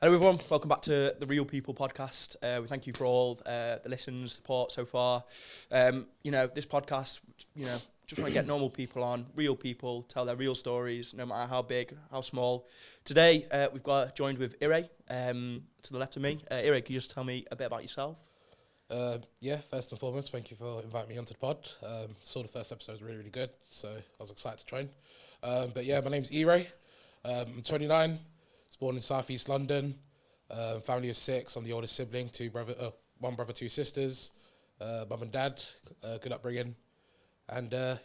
Hello everyone, welcome back to the Real People podcast. We thank you for all the listens, support so far. This podcast, just want to get normal people on, real people, tell their real stories, no matter how big, how small. Today, we've got joined with Ire, to the left of me. Ire, can you just tell me a bit about yourself? First and foremost, thank you for inviting me onto the pod. Saw the first episode was really, really good, so I was excited to join. My name's Ire. I'm 29. Was born in Southeast London. Family of 6. I'm the oldest sibling. One brother, 2 sisters. Mum and dad. Good upbringing. And now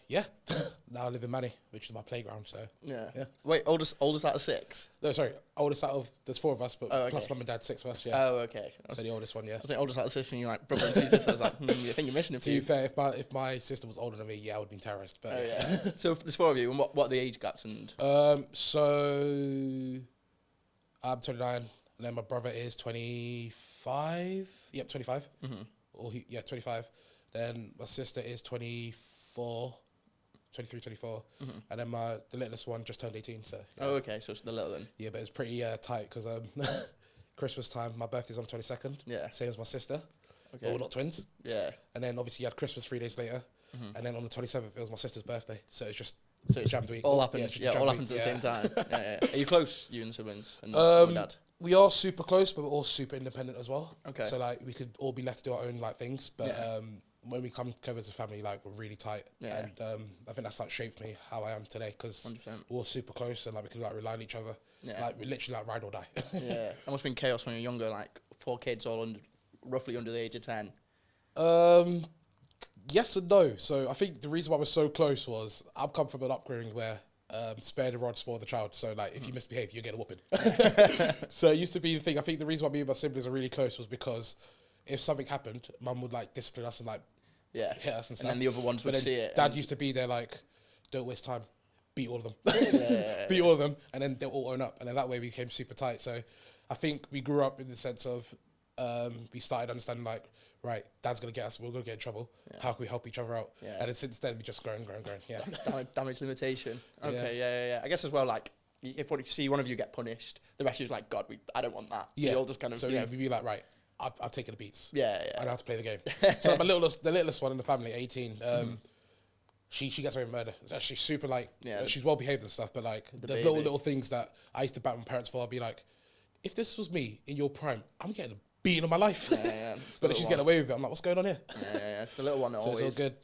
I live in Manny, which is my playground. So yeah. Wait, oldest out of 6? No, sorry, oldest out of there's 4 of us, but plus mum and dad, 6 of us. Yeah. Oh, okay. So the oldest one, yeah. I was like oldest out of 6, and you're like brother and 2 sisters. I was like, I think you're missing a few. To be fair, if my sister was older than me, I would have been terrorist. But So there's 4 of you, and what are the age gaps? And so I'm 29, and then my brother is 25. Yep, 25. Mm-hmm. 25. Then my sister is 23, 24. Mm-hmm. And then the littlest one just turned 18. So yeah. Oh, okay, so it's the little one. Yeah, but it's pretty tight because Christmas time, my birthday's on 22nd. Yeah. Same as my sister. Okay. But we're not twins. Yeah. And then obviously you had Christmas 3 days later. Mm-hmm. And then on the 27th, it was my sister's birthday. So it's just jammed week. All happens. Yeah, all happens at the same time. Yeah. Are you close, you and siblings and dad? We are super close, but we're all super independent as well. Okay. So like we could all be left to do our own like things, but when we come together as a family, like we're really tight. Yeah. And I think that's like shaped me how I am today because we're all super close and like we can like rely on each other. Yeah. Like we literally like ride or die. Yeah. That must have been chaos when you're younger, like 4 kids all roughly under the age of 10. Yes and no. So I think the reason why we're so close was I've come from an upbringing where spare the rod, spoil the child. So like if you misbehave, you get a whooping. So it used to be the thing. I think the reason why me and my siblings are really close was because if something happened, mum would like discipline us and like hit us and stuff. And then the other ones would see it. Dad used to be there like, don't waste time, beat all of them. Beat all of them, and then they'll all own up. And then that way we became super tight. So I think we grew up in the sense of we started understanding like, right, Dad's going to get us, we're going to get in trouble. Yeah. How can we help each other out? Yeah. And then since then, we just grown. Yeah. Damage limitation. Okay, yeah. I guess as well, like, if you see one of you get punished, the rest of you's like, God, I don't want that. So you'll just kind of... So we'd be like, right, I've taken the beats. Yeah. I know how to play the game. So the littlest one in the family, 18, she gets away with murder. It's actually super like, she's well behaved and stuff, but like, there's little things that I used to bat my parents for. I'd be like, if this was me in your prime, I'm getting beaten on my life. Yeah. But she's getting away with it. I'm like, what's going on here? Yeah, it's the little one that always... So it's all good.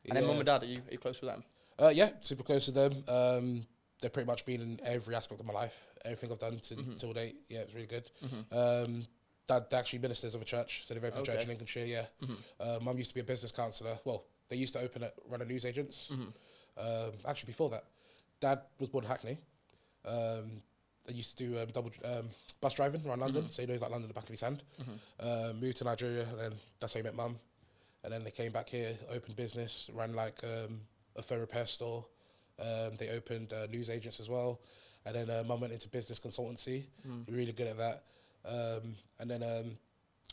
And then mum and dad, are you close with them? Yeah, super close to them. They've pretty much been in every aspect of my life. Everything I've done till date. Yeah, it's really good. Mm-hmm. Dad, they're actually ministers of a church. So they've opened a church in Lincolnshire, yeah. Mm-hmm. Mum used to be a business counsellor. Well, they used to run a newsagents. Mm-hmm. Actually, before that, Dad was born in Hackney. I used to do bus driving around London, so he knows like London the back of his hand. Moved to Nigeria, and then that's how he met Mum. And then they came back here, opened business, ran like a phone repair store. They opened news agents as well. And then Mum went into business consultancy, really good at that. And then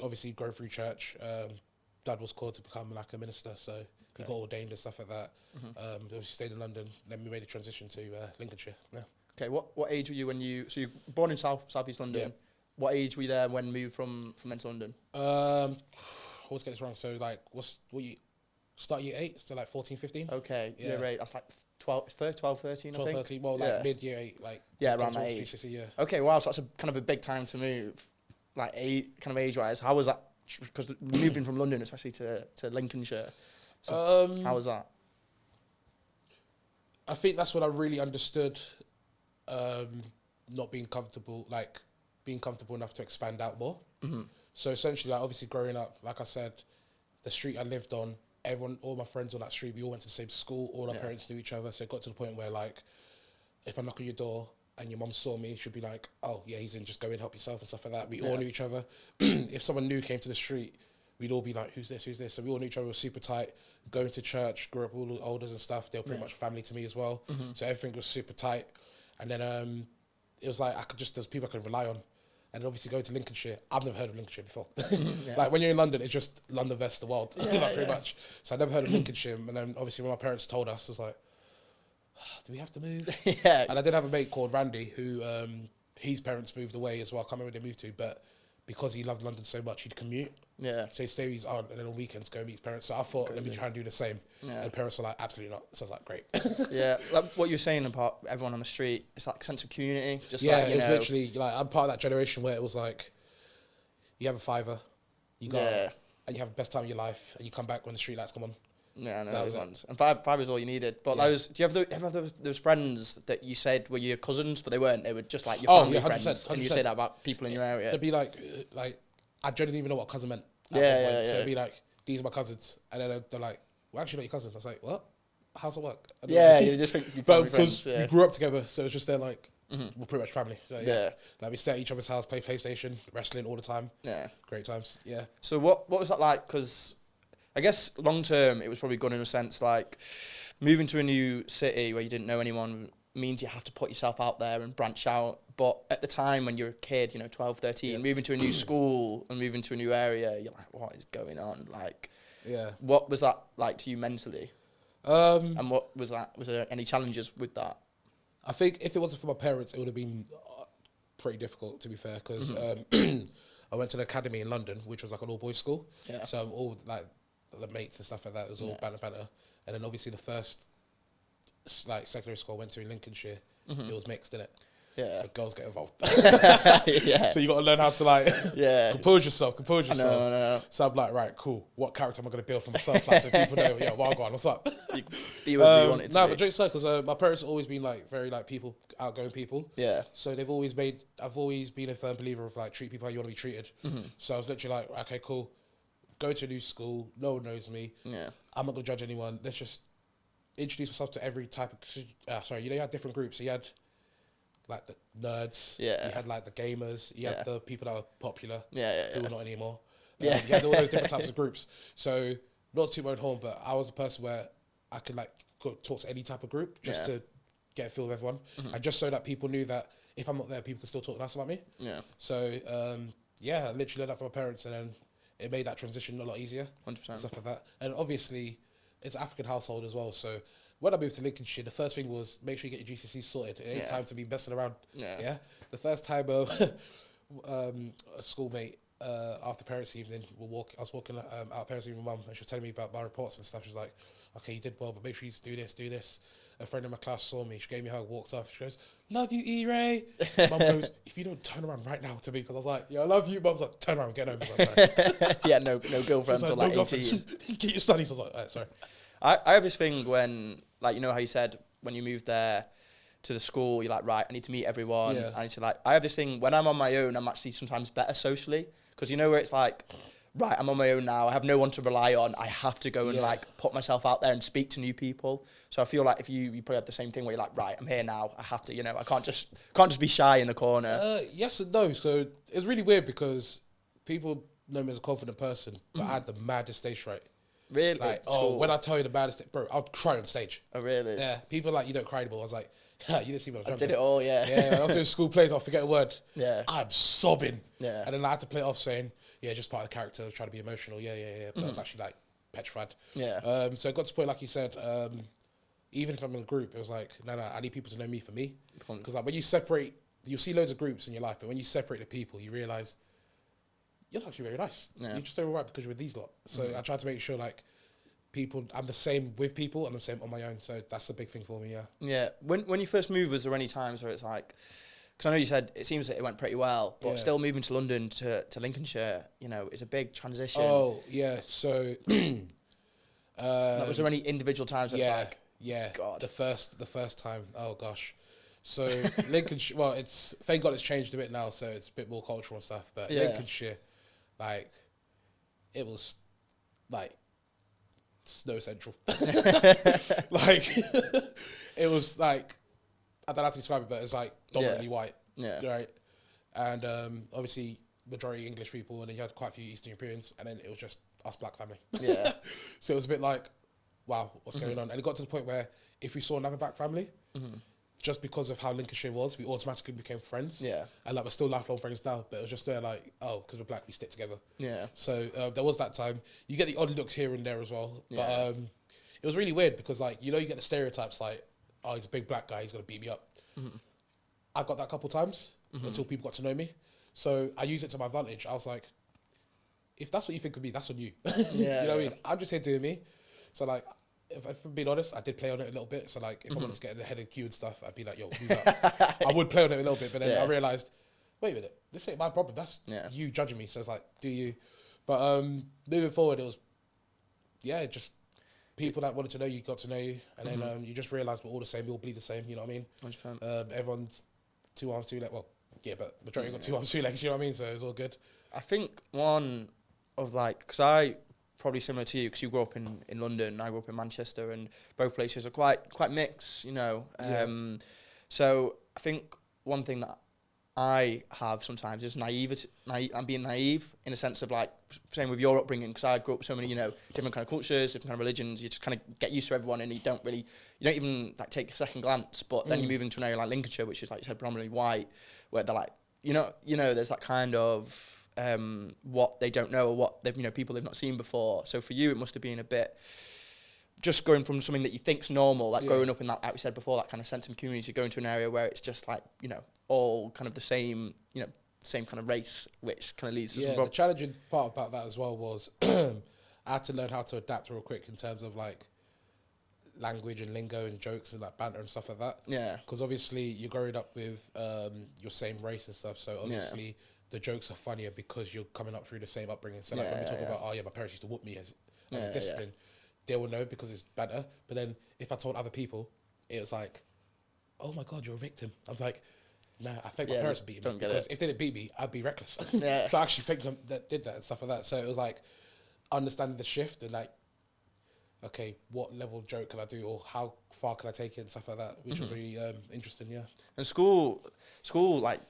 obviously growing through church, Dad was called to become like a minister, so he got ordained and stuff like that. Obviously stayed in London, then we made a transition to Lincolnshire. Yeah. Okay, what age were you when so you were born in Southeast London? Yeah. What age were you there when you moved from then to London? I always get this wrong. So like, you start year 8, so like 14, 15? Okay, year 8. That's like 12, 13, 12, I think. 13. Well, like mid year 8, like around that age. GCSE, Okay, wow. So that's a kind of a big time to move, like kind of age wise. How was that? Because moving from London, especially to Lincolnshire. So how was that? I think that's when I really understood. Not being comfortable enough to expand out more. Mm-hmm. So essentially, like obviously growing up, like I said, the street I lived on, all my friends on that street, we all went to the same school, all our parents knew each other. So it got to the point where like, if I knock on your door and your mum saw me, she'd be like, oh yeah, he's in, just go in, help yourself and stuff like that. We all knew each other. If someone new came to the street, we'd all be like, who's this? So we all knew each other, we were super tight. Going to church, grew up with all the elders and stuff. They were pretty much family to me as well. Mm-hmm. So everything was super tight. And then it was like there's people I could rely on. And obviously going to Lincolnshire, I've never heard of Lincolnshire before. Like when you're in London, it's just London versus the world, pretty much. So I never heard of Lincolnshire. And then obviously when my parents told us, I was like, do we have to move? And I did have a mate called Randy who his parents moved away as well. I can't remember where they moved to, but because he loved London so much, he'd commute. Yeah. So he'd stay with his aunt, and then on weekends go meet his parents. So I thought, let me try and do the same. Yeah. And parents were like, absolutely not. So I was like, great. Yeah, like what you're saying about everyone on the street, it's like a sense of community. Just yeah, like, it was literally like, I'm part of that generation where it was like, you have a fiver, you go out, and you have the best time of your life, and you come back when the street lights come on. Yeah, I know those ones. And five is all you needed. But those, do you ever have those friends that you said were your cousins, but they weren't? They were just like your family friends. 100%. And you say that about people in your area. They'd be like I didn't even know what cousin meant. Yeah. So it'd be like, these are my cousins, and then they're like, we're actually not your cousins. I was like, what? How's it work? Yeah, you just think you're family friends. Because we grew up together, so it's just they're like, we're pretty much family. So, like we stay at each other's house, play PlayStation, wrestling all the time. Yeah, great times. Yeah. So what was that like? Because I guess long term, it was probably good in a sense. Like moving to a new city where you didn't know anyone means you have to put yourself out there and branch out. But at the time when you're a kid, 12, 13, moving to a new school and moving to a new area, you're like, what is going on? Like, what was that like to you mentally? And what was that? Was there any challenges with that? I think if it wasn't for my parents, it would have been pretty difficult, to be fair, because I went to an academy in London, which was like an all-boys school. Yeah. So all like the mates and stuff like that, it was all banter. And then obviously the first like secondary school I went to in Lincolnshire, it was mixed, innit? Yeah. So girls get involved. So you got to learn how to like compose yourself. I know. So I'm like, right, cool. What character am I going to build for myself? Like, so people know, well, go on, what's up? Be what you wanted to be. But jokes aside, because my parents have always been like very like outgoing people. Yeah. So I've always been a firm believer of like treat people how you want to be treated. So I was literally like, okay, cool. Go to a new school. No one knows me. Yeah. I'm not going to judge anyone. Let's just introduce myself to every type of. You had different groups. So you had like the nerds, you had like the gamers, you had the people that were popular, who were not anymore. You had all those different types of groups. So not to my own horn, but I was a person where I could like talk to any type of group just to get a feel of everyone, and just so that people knew that if I'm not there, people can still talk nice about me. Yeah. So I literally learned that from my parents, and then it made that transition a lot easier. 100%. And stuff like that, and obviously it's an African household as well, so. When I moved to Lincolnshire, the first thing was make sure you get your GCSEs sorted. It ain't time to be messing around. Yeah. The first time a schoolmate after parents' evening, I was walking out parents' evening with mum, and she was telling me about my reports and stuff. She was like, "Okay, you did well, but make sure you do this." A friend in my class saw me. She gave me a hug, walked off. She goes, "Love you, E-Ray." Mum goes, "If you don't turn around right now to me," because I was like, "Yeah, I love you." Mum's like, "Turn around, get home." I was like, yeah, no girlfriend until like 18. Get your studies. I was like, all right, sorry. I have this thing when, like, how you said when you moved there to the school, you're like, right, I need to meet everyone. Yeah. I need to I have this thing when I'm on my own, I'm actually sometimes better socially, because where it's like, right, I'm on my own now, I have no one to rely on, I have to go and like put myself out there and speak to new people. So I feel like if you probably have the same thing where you're like, right, I'm here now, I have to, I can't just be shy in the corner. Yes and no. So it's really weird because people know me as a confident person, but I had the maddest stage fright. Really? Like, when I tell you the baddest, bro, I'd cry on stage. Oh, really? Yeah. People are like, you don't cry anymore. I was like, you didn't see me. I did it all, yeah. Yeah, I was doing school plays, I'll forget a word. Yeah. I'm sobbing. Yeah. And then I had to play it off saying, just part of the character, trying to be emotional. Yeah. But I was actually like petrified. Yeah. So it got to the point, like you said, even if I'm in a group, it was like, no, I need people to know me for me. Because like when you separate, you'll see loads of groups in your life, but when you separate the people, you realise you're actually very nice. Yeah. You're just alright because you're with these lot. So I try to make sure like I'm the same with people and I'm the same on my own. So that's a big thing for me, yeah. Yeah. When you first moved, was there any times where it's like, because I know you said it seems that it went pretty well, but still moving to London to Lincolnshire, is a big transition. Oh, yeah. So was there any individual times where it's like, God. The first time, oh gosh. So Lincolnshire, well, thank God it's changed a bit now, so it's a bit more cultural and stuff. But Lincolnshire, like, it was like Snow Central. Like, it was like, I don't know how to describe it, but it's like dominantly white. Yeah. Right. And obviously, majority English people, and then you had quite a few Eastern Europeans, and then it was just us black family. Yeah. So it was a bit like, wow, what's going on? And it got to the point where if we saw another black family, just because of how Lincolnshire was, we automatically became friends. Yeah. And like we're still lifelong friends now, but it was just there like, oh, because we're black, we stick together. Yeah. So there was that time. You get the odd looks here and there as well. Yeah. But it was really weird because like, you get the stereotypes like, oh, he's a big black guy, he's going to beat me up. I got that a couple times. until people got to know me. So I use it to my advantage. I was like, if that's what you think of me, that's on you. Yeah, you know what I mean? I'm just here doing me. So like, if I'm being honest, I did play on it a little bit. So like, if I wanted to get in the head of queue and stuff, I'd be like, yo, move up. I would play on it a little bit, but then I realised, wait a minute, this ain't my problem. That's you judging me. So it's like, do you? But moving forward, it was, just people that wanted to know you got to know you. And then you just realised we're all the same. We all bleed the same, you know what I mean? 100%. Everyone's 2 arms, 2 legs. Well, yeah, but majority got 2 arms, 2 legs, you know what I mean? So it's all good. I think one of like, because I, probably similar to you, because you grew up in London, I grew up in Manchester, and both places are quite mixed, you know. So I think one thing that I have sometimes is naivety. I'm being naive in a sense of like, same with your upbringing, because I grew up with so many, you know, different kind of cultures, different kind of religions. You just kind of get used to everyone, and you don't even like take a second glance. But then you move into an area like Lincolnshire, which is like you said, predominantly white, where they're like, you know, there's that kind of what they don't know, or what they've, you know, people they've not seen before. So for you, it must have been a bit just going from something that you think's normal, like growing up in that, like we said before, that kind of sense of community, going to an area where it's just like, you know, all kind of the same, you know, same kind of race, which kind of leads to some the challenging part about that as well was I had to learn how to adapt real quick in terms of like language and lingo and jokes and like banter and stuff like that. Yeah. Because obviously you're growing up with your same race and stuff, so obviously the jokes are funnier because you're coming up through the same upbringing. So like when we talk about, my parents used to whoop me as a discipline, they will know because it's banter. But then if I told other people, it was like, oh my God, you're a victim. I was like, nah, I think my parents beat me, because if they didn't beat me, I'd be reckless. So I actually think them that did that and stuff like that. So it was like understanding the shift and like, okay, what level of joke can I do, or how far can I take it and stuff like that, which was really interesting, And school, like...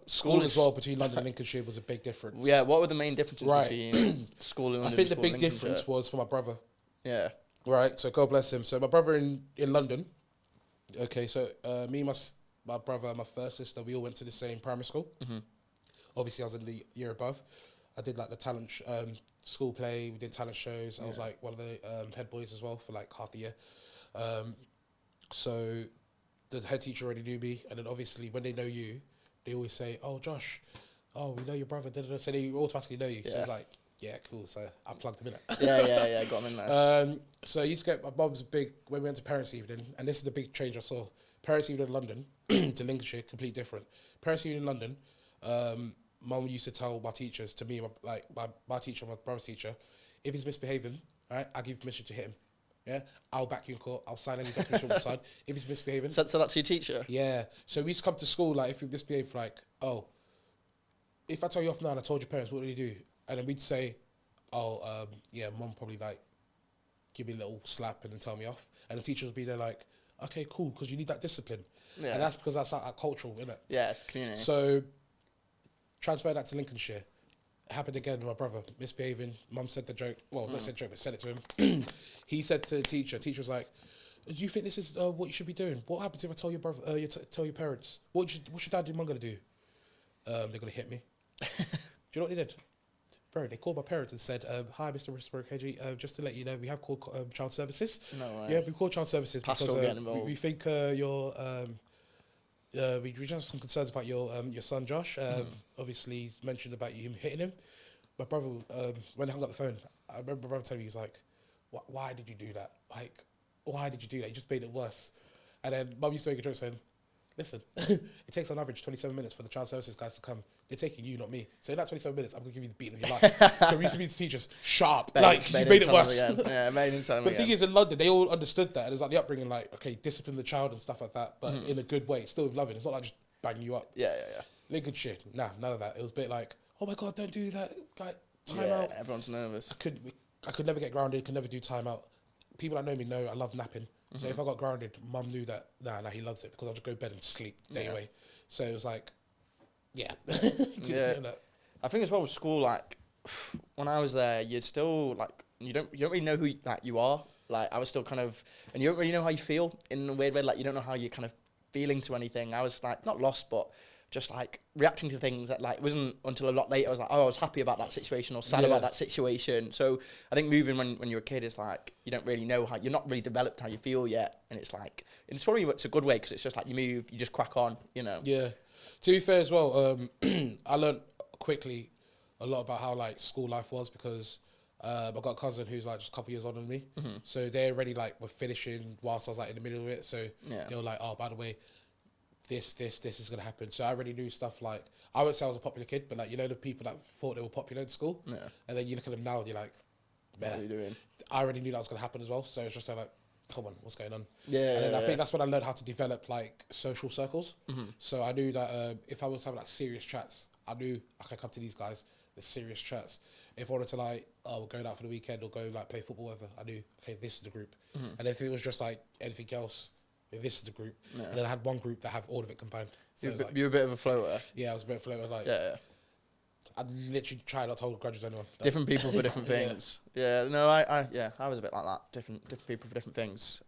school as well between London and Lincolnshire was a big difference. Yeah, what were the main differences between school in London? I think the big difference was for my brother. Yeah. Right, so God bless him. So my brother in London, okay, so me and my brother and my first sister, we all went to the same primary school. Obviously, I was in the year above. I did like the talent school play, we did talent shows. I was like one of the head boys as well for like half the year. So the head teacher already knew me, and then obviously when they know you, they always say, oh, Josh, we know your brother, so they automatically know you. So it's like, yeah, cool. So I plugged him in it. Got him in there. So I used to get, my mum's big, when we went to parents' evening, and this is the big change I saw. Parents' evening in London to Lincolnshire, completely different. Parents' evening in London, mum used to tell my teachers, to me, my teacher, my brother's teacher, if he's misbehaving, right, I'll give permission to hit him. Yeah, I'll back you in court. I'll sign any documents on the side if he's misbehaving. So that's your teacher? Yeah. So we used to come to school, like, if you misbehave, like, oh, if I tell you off now and I told your parents, what do you do? And then we'd say, mum probably, like, give me a little slap and then tell me off. And the teacher would be there like, okay, cool, because you need that discipline. Yeah. And that's because that's like, cultural, isn't it? Yeah, it's community. So transfer that to Lincolnshire. It happened again with my brother, misbehaving. Mum said the joke. Well, not said the joke, but said it to him. He said to the teacher. Teacher was like, "Do you think this is what you should be doing? What happens if I tell your brother? Tell your parents? What's your dad and mum gonna do? They're gonna hit me." Do you know what they did? Bro, they called my parents and said, "Hi, Mr. KG. Just to let you know, we have called child services. No way. Yeah, we called child services Pastoral because we think you're." We just have some concerns about your son Josh. Obviously, he's mentioned about him hitting him. My brother, when I hung up the phone, I remember my brother telling me, he was like, "Why did you do that? Like, why did you do that? You just made it worse." And then Mum used to make a joke saying, "Listen, it takes on average 27 minutes for the child services guys to come. They're taking you, not me. So in that 27 minutes, I'm going to give you the beating of your life." So we used to be the teachers, sharp. You made it worse. Yeah, made it But the thing is, in London, they all understood that. And it was like the upbringing, like, okay, discipline the child and stuff like that, but in a good way. It's still with loving. It's not like just banging you up. Yeah. Lincolnshire, nah, none of that. It was a bit like, oh my God, don't do that. Like, time out. Everyone's nervous. I could never get grounded, could never do time out. People that know me know I love napping. So if I got grounded, Mum knew that, nah, he loves it, because I'll just go to bed and sleep anyway. So it was like, yeah. I think as well with school, like, when I was there, you'd still, like, you don't really know who you are. Like, I was still kind of, and you don't really know how you feel in a weird way. Like, you don't know how you're kind of feeling to anything. I was, like, not lost, but just, like, reacting to things that, like, it wasn't until a lot later I was like, oh, I was happy about that situation or sad about that situation. So I think moving when you're a kid is, like, you don't really know how, you're not really developed how you feel yet. And it's, like, it's probably, it's a good way, because it's just, like, you move, you just crack on, you know. Yeah. To be fair as well, I learned quickly a lot about how like school life was because I've got a cousin who's like just a couple years older than me. So they already like were finishing whilst I was like in the middle of it. So they were like, oh, by the way, this is going to happen. So I already knew stuff like, I wouldn't say I was a popular kid, but like, you know, the people that thought they were popular in school. Yeah. And then you look at them now and you're like, man, what are you doing? I already knew that was going to happen as well. So it's just like, come on, what's going on? Yeah. And then I think that's when I learned how to develop like social circles. So I knew that if I was having like serious chats, I knew I could come to these guys, the serious chats. If I wanted to like, oh, we're going out for the weekend or go like play football, whatever, I knew, okay, this is the group. And if it was just like anything else, this is the group. Yeah. And then I had one group that have all of it combined. So you're a bit of a floater. Yeah, I was a bit of a floater. Like, I literally tried not to hold grudges anyone. Different people for different things. Yeah, no, I was a bit like that. Different people for different things.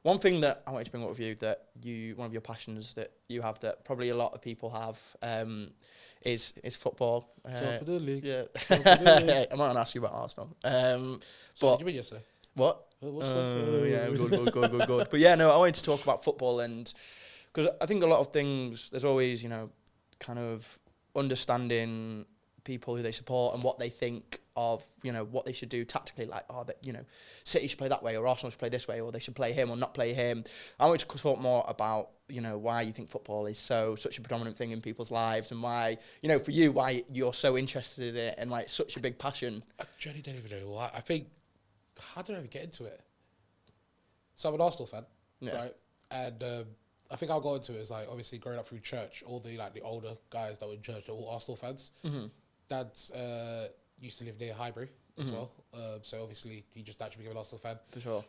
One thing that I wanted to bring up with you that one of your passions that you have that probably a lot of people have is football. Top of the league. Yeah. I might want to ask you about Arsenal. So what did you win yesterday? What? Yeah, good. But yeah, no, I wanted to talk about football and because I think a lot of things, there's always, you know, kind of understanding people who they support and what they think of, you know, what they should do tactically, like, oh, that, you know, City should play that way or Arsenal should play this way or they should play him or not play him. I want to talk more about, you know, why you think football is such a predominant thing in people's lives and why, you know, for you, why you're so interested in it and why it's such a big passion. I genuinely don't even know why. I think, how did I even get into it? So I'm an Arsenal fan, right? And I think I got into it as like obviously growing up through church. All the like the older guys that were in church are all Arsenal fans. Dad used to live near Highbury as well, so obviously he just naturally became an Arsenal fan for sure.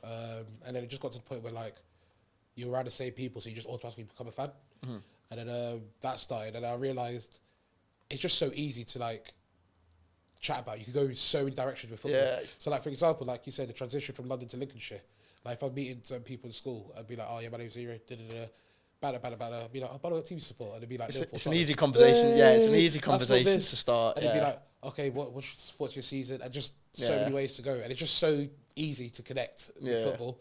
And then it just got to the point where like you're around the same people, so you just automatically become a fan. And then that started, and I realised it's just so easy to like chat about. You could go so many directions with football. Yeah. So like for example, like you said, the transition from London to Lincolnshire. Like if I'm meeting some people in school, I'd be like, oh yeah, my name's Zero, batter. I'd be like, oh, by the way, what team you support? And it'd be like, it's an easy conversation. Yeah, it's an easy conversation to start. And it'd be like, okay, what's your season? And just so many ways to go. And it's just so easy to connect with football.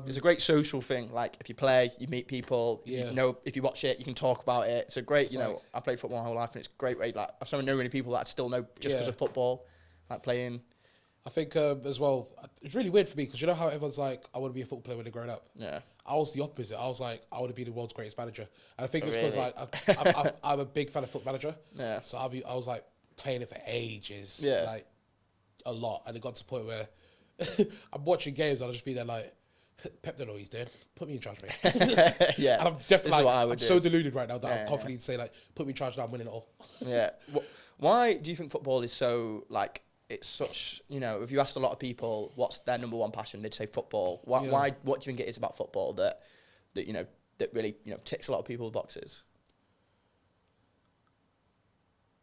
It's a great social thing. Like if you play, you meet people. You know, if you watch it, you can talk about it. It's a great. You know, I played football my whole life, and it's a great way. Like I've so many people that I still know just because of football, like playing. I think as well, it's really weird for me because you know how everyone's like, I want to be a football player when they're growing up. Yeah. I was the opposite. I was like, I want to be the world's greatest manager. And I think it's because like I'm a big fan of Foot Manager. Yeah. So I was like playing it for ages. Yeah. Like a lot, and it got to the point where I'm watching games and I'll just be there like, Pep don't know what he's doing. Put me in charge, mate. Yeah. And I'm definitely like, I'm so deluded right now that I'm confident to say like, put me in charge now, I'm winning it all. Yeah. Why do you think football is so like? It's such, you know, if you asked a lot of people what's their number one passion, they'd say football. Why? What do you think it is about football that you know that really, you know, ticks a lot of people's boxes?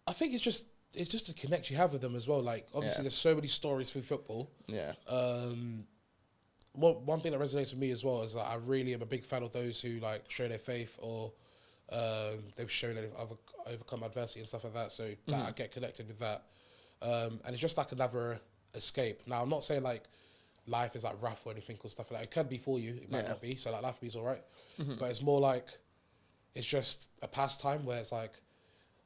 I think it's just the connection you have with them as well. Like obviously, there's so many stories through football. Yeah. One thing that resonates with me as well is that I really am a big fan of those who like show their faith or they've shown that they've overcome adversity and stuff like that. So that I get connected with that. And it's just like another escape. Now, I'm not saying like life is like rough or anything or stuff like that. It can be for you. It might not be. So like life is all right. But it's more like, it's just a pastime where it's like,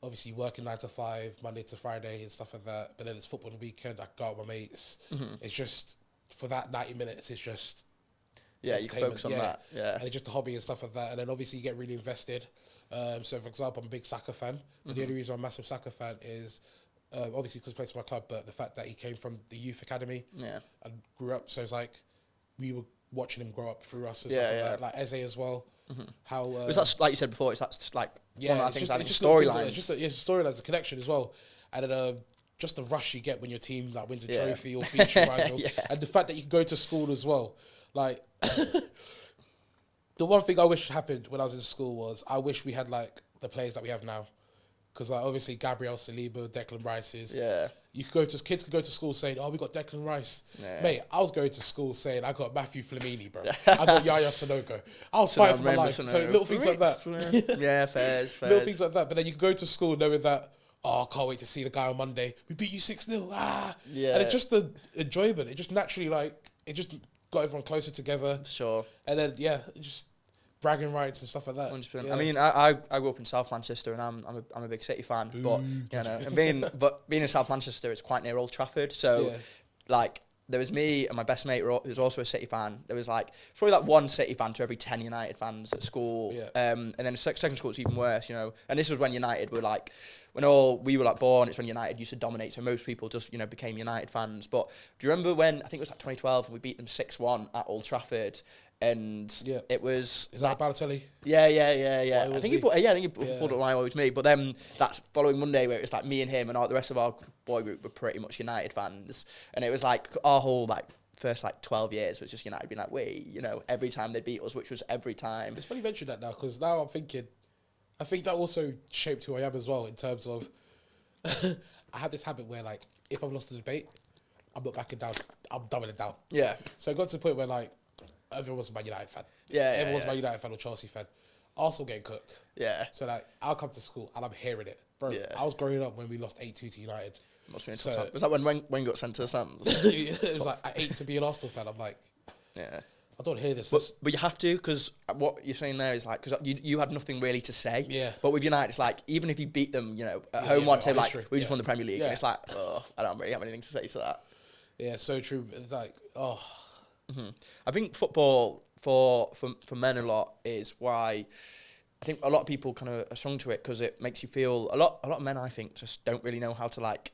obviously working 9 to 5, Monday to Friday and stuff like that. But then it's football on the weekend. I go out with my mates. It's just, for that 90 minutes, it's just... Yeah, you can focus on that. Yeah. And it's just a hobby and stuff like that. And then obviously you get really invested. So for example, I'm a big Saka fan. But the only reason I'm a massive Saka fan is... obviously because he plays for my club, but the fact that he came from the youth academy and grew up, so it's like we were watching him grow up through us and stuff like that. Like Eze as well. How was that, like you said before, it's that's just like one of the things, like storylines. It's just storylines, the connection as well, and then just the rush you get when your team like wins a trophy or beats your rival, and the fact that you can go to school as well. Like the one thing I wish happened when I was in school was I wish we had like the players that we have now. Because like obviously Gabriel Saliba, Declan Rice is. Yeah. You could go to kids could go to school saying, "Oh, we got Declan Rice." Yeah. Mate, I was going to school saying, "I got Matthew Flamini, bro. I got Yaya Sanogo." I was fighting for my life. So little things like that. Yeah, fairs. Little things like that. But then you could go to school knowing that, oh, I can't wait to see the guy on Monday. We beat you 6-0. Yeah. And it's just the enjoyment. It just naturally it just got everyone closer together. Sure. And then it just bragging rights and stuff like that. 100%. Yeah. I mean, I grew up in South Manchester, and I'm a big City fan. But you know, and being in South Manchester, it's quite near Old Trafford. So, like, there was me and my best mate who was also a City fan. There was like probably like one City fan to every 10 United fans at school. Yeah. And then second school was even worse, you know. And this was when United were like, we were like born, it's when United used to dominate. So most people just, you know, became United fans. But do you remember when, I think it was like 2012, and we beat them 6-1 at Old Trafford? And it was... Is that Balotelli? Yeah. I think he pulled it why it was me. But then that's following Monday where it was like me and him and the rest of our boy group were pretty much United fans. And it was like our whole like first like 12 years was just United being like, you know, every time they beat us, which was every time. It's funny you mention that now, because now I'm thinking, I think that also shaped who I am as well in terms of, I had this habit where like, if I've lost the debate, I'm not backing down, I'm doubling down. Yeah. So it got to the point where like, everyone was a Man United fan. Everyone was a Man United fan or Chelsea fan. Arsenal getting cooked. Yeah. So like, I'll come to school and I'm hearing it. Bro, I was growing up when we lost 8-2 to United. Must be a tough time. Was that when Wayne got sent to the stands? It was like, I hate to be an Arsenal fan. I'm like, I don't hear this. But you have to, because what you're saying there is like, because you had nothing really to say. Yeah. But with United, it's like, even if you beat them, you know, at home once, say like, we just won the Premier League, and it's like, I don't really have anything to say to that. Yeah, so true. It's like, I think football for men a lot is why I think a lot of people kind of are strung to it, because it makes you feel a lot of men, I think, just don't really know how to like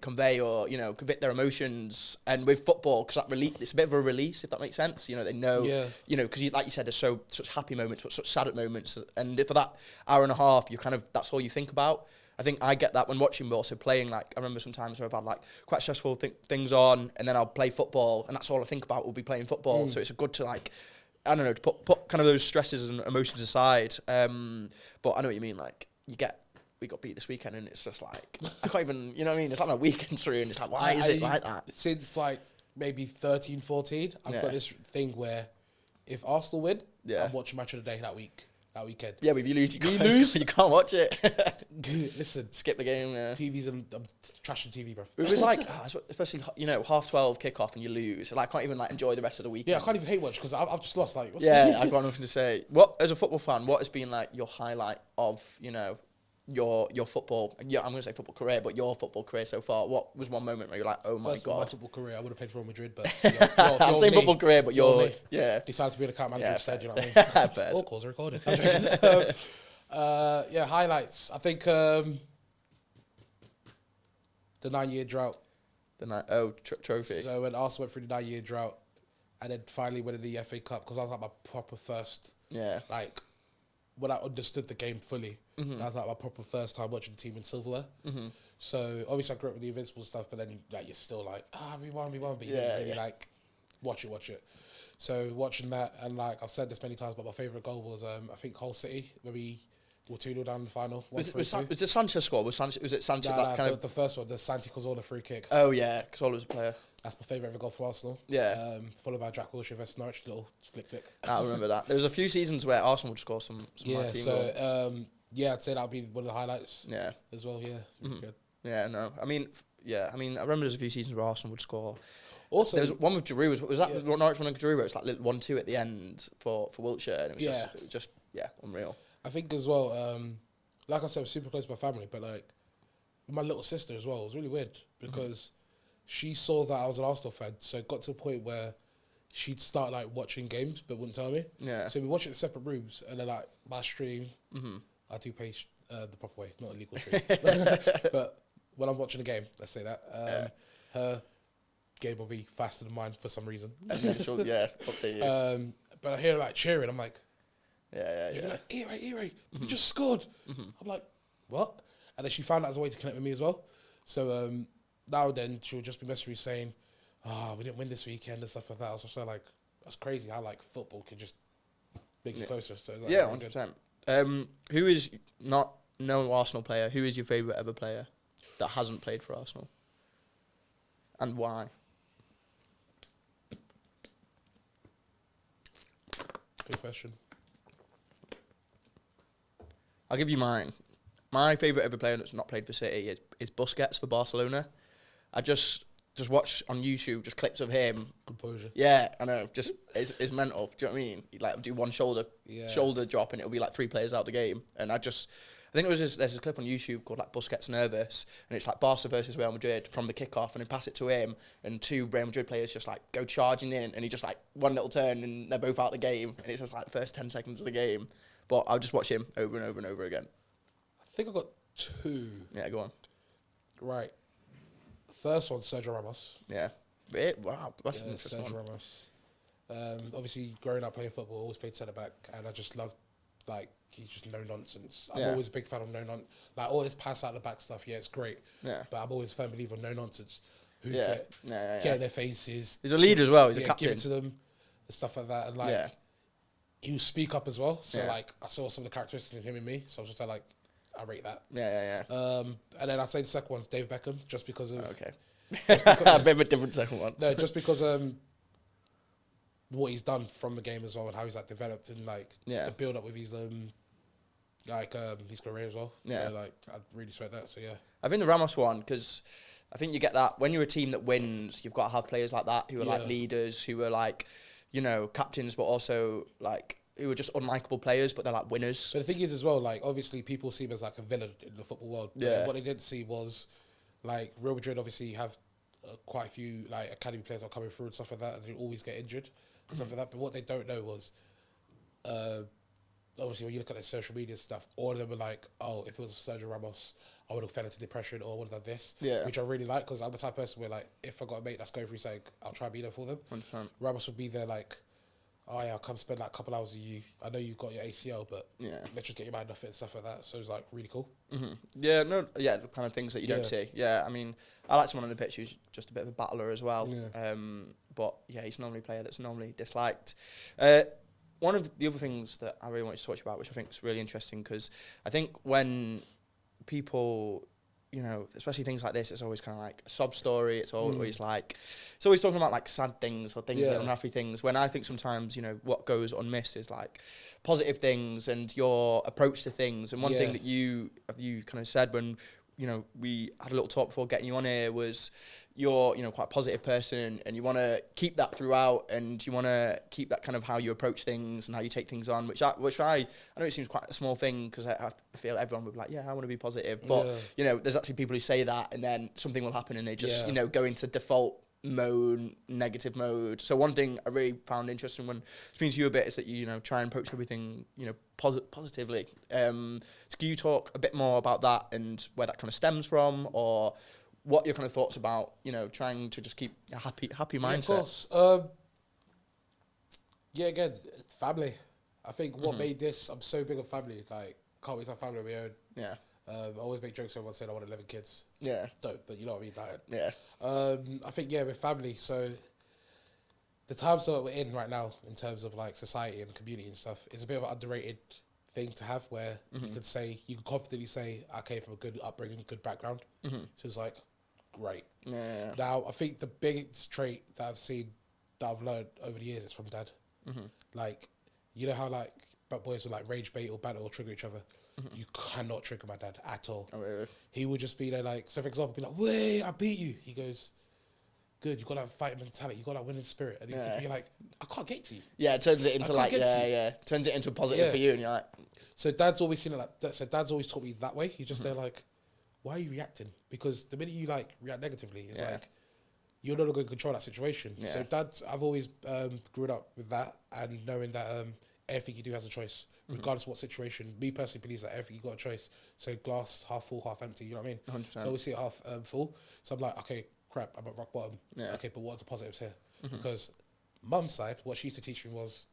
convey or, you know, convey their emotions. And with football, because it's a bit of a release, if that makes sense. You know, they know, you know, because like you said, there's such happy moments, but such sad moments, and for that hour and a half, you kind of, that's all you think about. I think I get that when watching, but also playing. Like, I remember sometimes where I've had like quite stressful things on, and then I'll play football, and that's all I think about will be playing football. So it's good to like, I don't know, to put kind of those stresses and emotions aside. But I know what you mean. Like, we got beat this weekend, and it's just like, I can't even, you know what I mean? It's like my weekend through, and it's like, why is it like that? Since like maybe 13, 14, I've got this thing where if Arsenal win, I'm watching Match of the Day that weekend. Yeah, but if you lose, you can't watch it. Listen, skip the game. Yeah. TV's, I'm trashing TV, bro. It was like, especially, you know, 12:30 kickoff and you lose. Like, I can't even like enjoy the rest of the weekend. Yeah, I can't even hate much because I've just lost. Like, I've got nothing to say. What, as a football fan, what has been like your highlight of, you know, your football? Yeah, I'm gonna say football career, but your football career so far. What was one moment where you're like, oh my First god? Of all, my football career, I would have played for Real Madrid, but I'm saying football career, but you're decided to be an account manager instead. You know what I mean? All calls are recorded. Highlights. I think the 9-year drought. Trophy. So when Arsenal went through the 9-year drought, and then finally winning the FA Cup, because I was like my proper first. Yeah. Like, when I understood the game fully, that was like my proper first time watching the team in silverware. So obviously I grew up with the Invincible stuff, but then like you're still like, we won, but you don't really like watch it. So watching that, and like I've said this many times, but my favourite goal was I think Hull City, where we were 2-0 down in the final. Was it Sanchez score? Was it Sanchez? The first one, the Santi Cazorla free kick. Oh yeah, Cazorla was a player. That's my favourite ever goal for Arsenal. Yeah. Followed by Jack Wilshere versus Norwich, little flick. I remember that. There was a few seasons where Arsenal would score some team goal. I'd say that would be one of the highlights. Yeah. As well, yeah. It's really good. Yeah, no. I mean, I remember there's a few seasons where Arsenal would score. Also, there was one with Giroud. Was that the Norwich one with Giroud where it's like 1-2 at the end for Wiltshire, and it was just unreal. I think as well, like I said, I was super close to my family, but like with my little sister as well, it was really weird because she saw that I was an Arsenal fan, so it got to a point where she'd start like watching games but wouldn't tell me. Yeah. So we watch it in separate rooms, and then like my stream, I do pay the proper way, not a legal stream. But when I'm watching a game, let's say that, her game will be faster than mine for some reason. Update you. But I hear like cheering, I'm like, like, E-Ray, we just scored. I'm like, what? And then she found that as a way to connect with me as well. So now then she'll just be messaging me saying, we didn't win this weekend and stuff like that. I was just like, that's crazy how like football can just make you closer. So like, 100%. Who is no Arsenal player? Who is your favourite ever player that hasn't played for Arsenal, and why? Good question. I'll give you mine. My favourite ever player that's not played for City is Busquets for Barcelona. just watch on YouTube just clips of him. Composure. Yeah, I know. Just it's mental. Do you know what I mean? He'd like do one shoulder drop and it'll be like 3 players out the game. And I think it was there's this clip on YouTube called like Busquets Nervous, and it's like Barca versus Real Madrid from the kickoff, and they pass it to him, and 2 Real Madrid players just like go charging in, and he just like one little turn, and they're both out the game, and it's just like the first 10 seconds of the game. But I'll just watch him over and over and over again. I think I got 2. Yeah, go on. Right. First one, Sergio Ramos. Yeah. Wow, that's an interesting Sergio one. Ramos. Obviously, growing up playing football, always played centre back, and I just loved, like, he's just no nonsense. I'm always a big fan of no nonsense. Like, all this pass out the back stuff, yeah, it's great. Yeah. But I'm always a firm believer of no nonsense. Get in their faces. He's a leader as well. He's a captain. Give it to them and stuff like that. And, like, he will speak up as well. So, like, I saw some of the characteristics of him and me. So I was just like, I rate that. And then I'd say the second one's Dave Beckham, just because of... Okay. A bit of a different second one. No, just because what he's done from the game as well, and how he's like developed and like the build up with his his career as well. Yeah, so, like I'd really sweat that. So yeah, I think the Ramos one, because I think you get that when you're a team that wins, you've got to have players like that who are like leaders, who are like, you know, captains, but also like who are just unlikable players, but they're like winners. But the thing is as well, like obviously people see him as like a villain in the football world. Yeah. What they didn't see was like Real Madrid obviously have quite a few like academy players that are coming through and stuff like that, and they always get injured and stuff like that. But what they don't know was, obviously when you look at their social media stuff, all of them were like, oh, if it was Sergio Ramos, I would have fell into depression or I would have done this. Yeah. Which I really like, because I'm the type of person where like, if I got a mate that's going through something, I'll try and be there for them. 100%. Ramos would be there like, oh yeah, I'll come spend like a couple hours with you. I know you've got your ACL, but let's just get your mind off it and stuff like that. So it was like really cool. Mm-hmm. Yeah, the kind of things that you don't see. Yeah, I mean, I like someone on the pitch who's just a bit of a battler as well. Yeah. But yeah, he's normally a player that's normally disliked. One of the other things that I really wanted to talk about, which I think is really interesting, because I think when people, you know, especially things like this, it's always kind of like a sob story. It's always like, it's always talking about like sad things or things, like unhappy things. When I think sometimes, you know, what goes unmissed is like positive things and your approach to things. And one thing that you kind of said when, you know, we had a little talk before getting you on here was you're, you know, quite a positive person, and you want to keep that throughout, and you want to keep that kind of how you approach things and how you take things on, which I know it seems quite a small thing, because I feel everyone would be like, yeah, I want to be positive. But, you know, there's actually people who say that and then something will happen and they just, you know, go into default mode, negative mode. So one thing I really found interesting when speaking to you a bit is that you know, try and approach everything, you know, positively. So can you talk a bit more about that and where that kind of stems from, or what your kind of thoughts about, you know, trying to just keep a happy mindset? Yeah, of course. Again, family. I think what made this, I'm so big on family. Like, can't wait to have family of my own. Yeah. I always make jokes when everyone said I want 11 kids. Yeah. Don't, but you know what I mean? Like, yeah. I think, with family, so the times that we're in right now in terms of like society and community and stuff is a bit of an underrated thing to have, where you can confidently say, I came from a good upbringing, good background. So it's like, great. Yeah. Now, I think the biggest trait that I've seen, that I've learned over the years is from dad. Like, you know how like boys will like rage bait or battle or trigger each other? You cannot trigger my dad at all. Oh, really? He would just be there like, so for example, be like, wait, I beat you. He goes, good, you got that fighting mentality, you got that winning spirit. And you're like, I can't get to you. Yeah, it turns it into like, turns it into a positive for you, and you're like... So dad's always seen it like that. So dad's always taught me that way. He's just there like, why are you reacting? Because the minute you like react negatively, it's like, you're no longer going to control that situation. Yeah. So I've always grew up with that, and knowing that everything you do has a choice. Regardless of what situation, me personally believes that everything you got a choice. So glass half full, half empty. You know what I mean? 100%. So we see it half full. So I'm like, okay, crap, I'm at rock bottom. Yeah. Okay, but what's the positives here? Because mum's side, what she used to teach me was,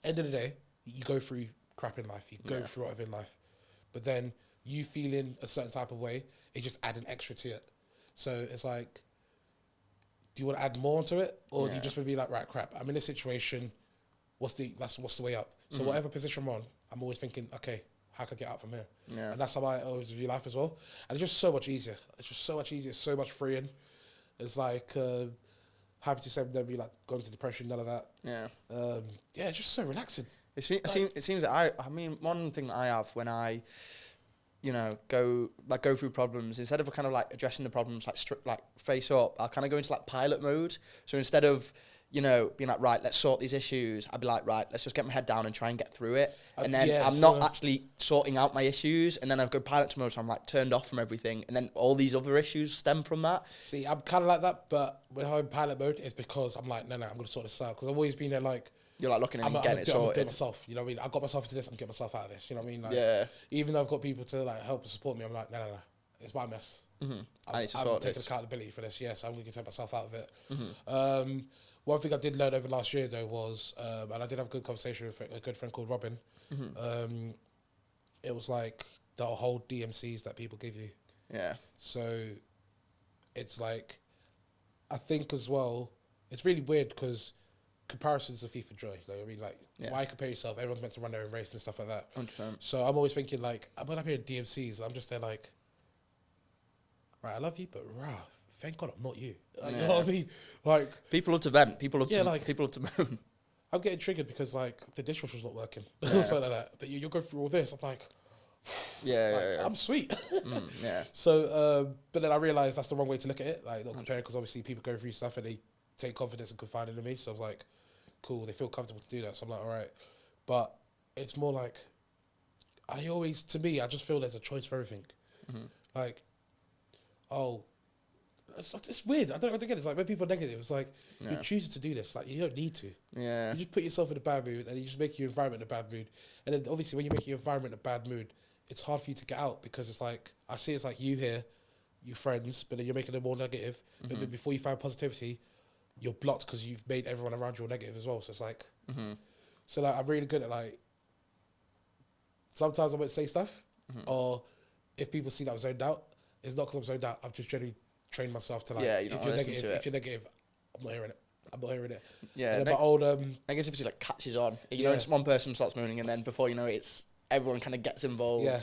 end of the day, you go through crap in life, you go through whatever in life, but then you feeling a certain type of way, it just add an extra to it. So it's like, do you want to add more to it, or do you just want to be like, right, crap, I'm in this situation. What's the way up? So whatever position I'm on, I'm always thinking, okay, how can I get out from here? Yeah. And that's how I always view life as well. And it's just so much easier. It's just so much easier. It's so much freeing. It's like, happy to say never be like going into depression, none of that. Yeah. It's just so relaxing. It seems that I mean, one thing that I have when I go through problems, instead of kind of like addressing the problems like face up, I'll kind of go into like pilot mode. So instead of being like, right, let's sort these issues, I'd be like, right, let's just get my head down and try and get through it. And then I'm not actually sorting out my issues, and then I go pilot mode, so I'm like turned off from everything, and then all these other issues stem from that. See, I'm kind of like that, but with how in pilot mode is because I'm like, no, I'm going to sort this out, because I've always been there like, you're like looking at it and getting it sorted. I'm doing it myself, you know what I mean? I got myself into this, I'm getting myself out of this, you know what I mean? Like, yeah. Even though I've got people to like help and support me, I'm like, no, it's my mess. Mm-hmm. I need to sort this. I'm taking accountability for this, yes, I'm going to take myself out of it. Mm-hmm. One thing I did learn over last year, though, was, and I did have a good conversation with a good friend called Robin, it was like the whole DMCs that people give you. Yeah. So it's like, I think as well, it's really weird because comparisons are thief of joy. Like, I mean, like, why compare yourself? Everyone's meant to run their own race and stuff like that. 100%. So I'm always thinking, like, when I'm hearing DMCs, I'm just there like, right, I love you, but rah, thank God I'm not you. Like, you know what I mean? Like, people love to vent. People love to moan. I'm getting triggered because like the dishwasher's not working, something like that. But you're going through all this. I'm like, I'm sweet. Yeah. So, but then I realised that's the wrong way to look at it. Like, not comparing, because obviously people go through stuff and they take confidence and confiding in me. So I was like, cool. They feel comfortable to do that. So I'm like, all right. But it's more like, I just feel there's a choice for everything. Mm-hmm. Like, it's weird. I don't get it. It's like when people are negative, it's like you're choosing to do this. Like, you don't need to. Yeah. You just put yourself in a bad mood, and you just make your environment in a bad mood. And then obviously when you make your environment in a bad mood, it's hard for you to get out, because it's like, I see it's like you here, your friends, but then you're making them more negative. Mm-hmm. But then before you find positivity, you're blocked because you've made everyone around you negative as well. So it's like, so like I'm really good at like, sometimes I won't say stuff, or if people see that I'm zoned out, it's not because I'm zoned out. I've just generally trained myself to like, if you're negative, I'm not hearing it. Yeah. And then my old negativity like catches on. You know, just one person starts moaning, and then before you know it, it's everyone kind of gets involved. Yeah.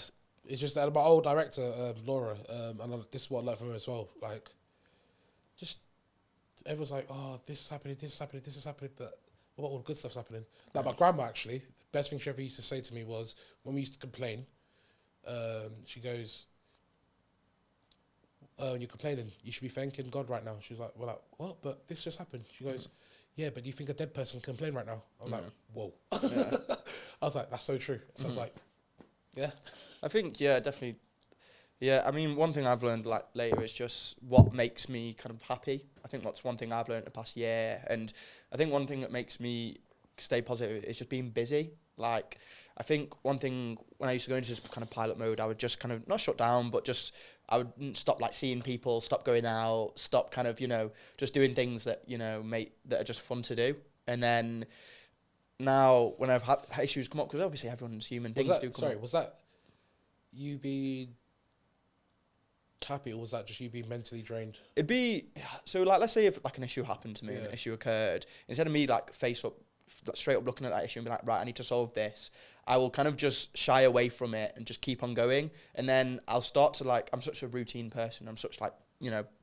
It's just that my old director, Laura, and this is what I learned from her as well. Like, just everyone's like, oh, this is happening, but what about all the good stuff's happening? Like my grandma, actually, the best thing she ever used to say to me was, when we used to complain, she goes, you're complaining, you should be thanking God right now. She was like, we're like, what? But this just happened. She goes, yeah, but do you think a dead person can complain right now? I'm like, whoa. I was like, that's so true. So I was like, yeah. I think, definitely. Yeah, I mean, one thing I've learned like later is just what makes me kind of happy. I think that's one thing I've learned the past year. And I think one thing that makes me stay positive is just being busy. Like, I think one thing when I used to go into this kind of pilot mode, I would just kind of not shut down, but just I would stop like seeing people, stop going out, stop kind of, just doing things that, that are just fun to do. And then now when I've had issues come up, because obviously everyone's human, things do come up. Was that you being happy, or was that just you being mentally drained? It'd be, so like, let's say if like an issue happened to me, an issue occurred, instead of me like straight up looking at that issue and be like, right, I need to solve this, I will kind of just shy away from it and just keep on going. And then I'll start to like, I'm such a routine person. I'm such like,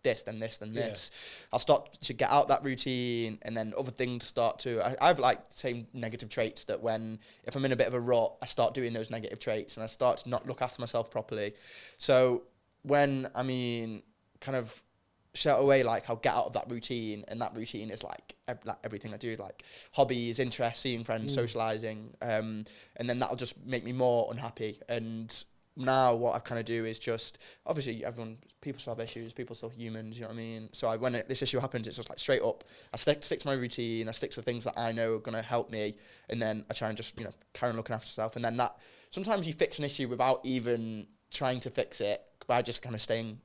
this, then this, then this. I'll start to get out that routine, and then other things start to, I have like the same negative traits that if I'm in a bit of a rut, I start doing those negative traits and I start to not look after myself properly. So when, kind of shut away, like I'll get out of that routine, and that routine is like everything I do, like hobbies, interests, seeing friends, socializing, and then that'll just make me more unhappy. And now what I kind of do is just, obviously people still have issues, people still humans, you know what I mean? So when this issue happens, it's just like straight up, I stick to my routine, I stick to things that I know are going to help me, and then I try and just, carry on looking after myself. And then sometimes you fix an issue without even trying to fix it, by just kind of staying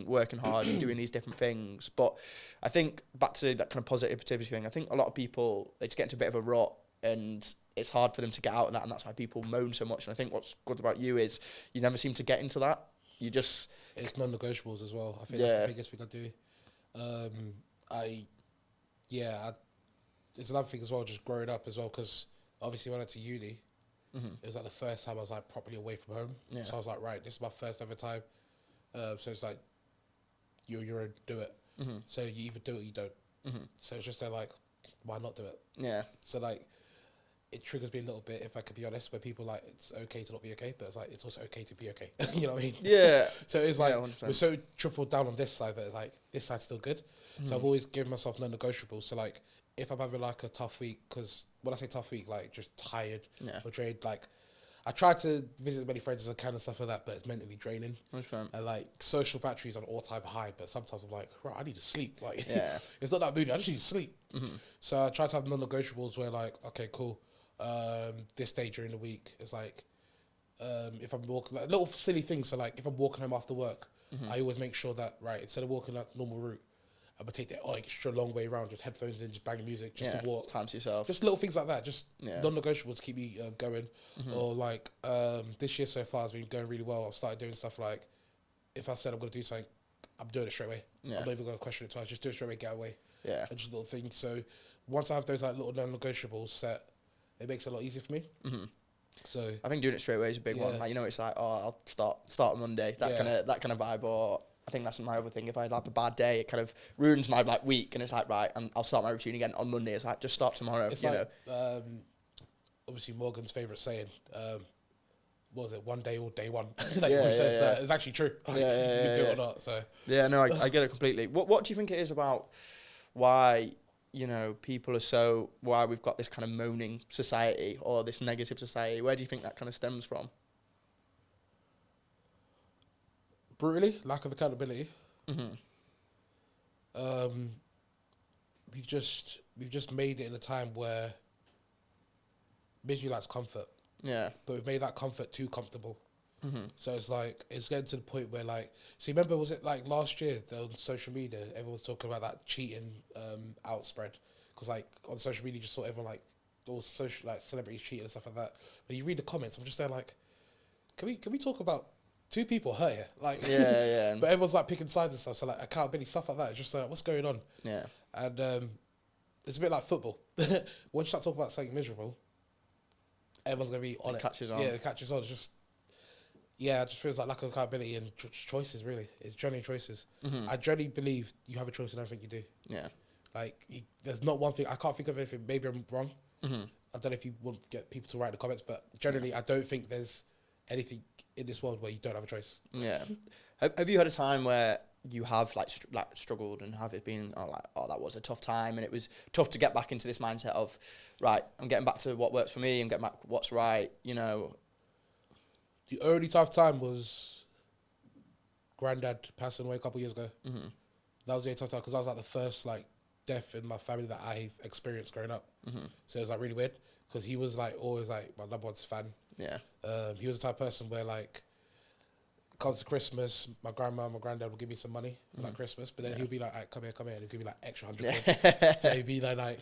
working hard and doing these different things. But I think back to that kind of positivity thing, I think a lot of people, they just get into a bit of a rut, and it's hard for them to get out of that, and that's why people moan so much. And I think what's good about you is you never seem to get into that. You just... It's non-negotiables as well. I think that's the biggest thing I do. It's another thing as well, just growing up as well, because obviously when I went to uni, it was like the first time I was like properly away from home. Yeah. So I was like, right, this is my first ever time. So it's like, you're own, do it. So you either do it or you don't. So it's just like, why not do it? Yeah. So like, it triggers me a little bit, if I could be honest, where people like, it's okay to not be okay, but it's like, it's also okay to be okay. You know what I mean? Yeah. So it's like, 100%. we're so tripled down on this side, but it's like, this side's still good. So I've always given myself non-negotiables. So like, if I'm having like a tough week, because when I say tough week, like just tired or drained, like I try to visit as many friends as I can and stuff like that, but it's mentally draining. 100%. And like social batteries on all-time high, but sometimes I'm like, right, I need to sleep. Like, it's not that moody, I just need to sleep. So I try to have non-negotiables where like, okay, cool. This day during the week is like, if I'm walking, like little silly things. So like, if I'm walking home after work, I always make sure that, right, instead of walking that normal route, I'm gonna take the extra long way around, just headphones in, just banging music, just to walk. Time to yourself. Just little things like that, just non-negotiables to keep me going. Or like, this year so far has been going really well. I've started doing stuff like, if I said I'm gonna do something, I'm doing it straight away. I'm not even gonna question it twice, just do it straight away, get away. And just little things. So once I have those like little non-negotiables set, it makes it a lot easier for me. So I think doing it straight away is a big one. Like, you know, it's like, oh, I'll start on Monday. That kind of vibe. Or I think that's my other thing. If I have a bad day, it kind of ruins my like week, and it's like, right, I'll start my routine again on Monday. It's like, just start tomorrow. It's you like, know. Obviously Morgan's favourite saying, what was it, one day or day one? It's actually true. Like, you can do it or not. So yeah, no, I get it completely. What do you think it is about why, you know, people are so, why we've got this kind of moaning society or this negative society? Where do you think that kind of stems from? Brutally, lack of accountability. We've just made it in a time where misery likes comfort. Yeah. But we've made that comfort too comfortable. So it's like, it's getting to the point where like, so remember, was it like last year on social media, everyone was talking about that cheating outspread? Because like on social media, you just saw everyone like, all social, like celebrities cheating and stuff like that. But you read the comments, I'm just there like, can we talk about two people hurt here? Like, but everyone's like picking sides and stuff. So like accountability, stuff like that. It's just like, what's going on? Yeah. And it's a bit like football. Once you start talking about something miserable, everyone's going to be on it. Catches on. Yeah, it catches on. It's just, it just feels like lack of accountability and choices, really. It's genuine choices. I genuinely believe you have a choice in everything you do. Yeah. Like, there's not one thing, I can't think of anything, maybe I'm wrong. I don't know if you want to get people to write in the comments, but generally, I don't think there's anything in this world where you don't have a choice. Yeah. Have you had a time where you have like struggled and have it been that was a tough time and it was tough to get back into this mindset of, right, I'm getting back to what works for me and getting back what's right, you know? The only tough time was Granddad passing away a couple of years ago. That was the only tough time because that was like the first like death in my family that I've experienced growing up. So it was like really weird because he was like always like my number one fan. Yeah. He was the type of person where like, comes to Christmas, my grandma, my granddad will give me some money for like Christmas, but then he'll be like, "Right, come here, and he'll give me like extra 100 quid. So he'd be like,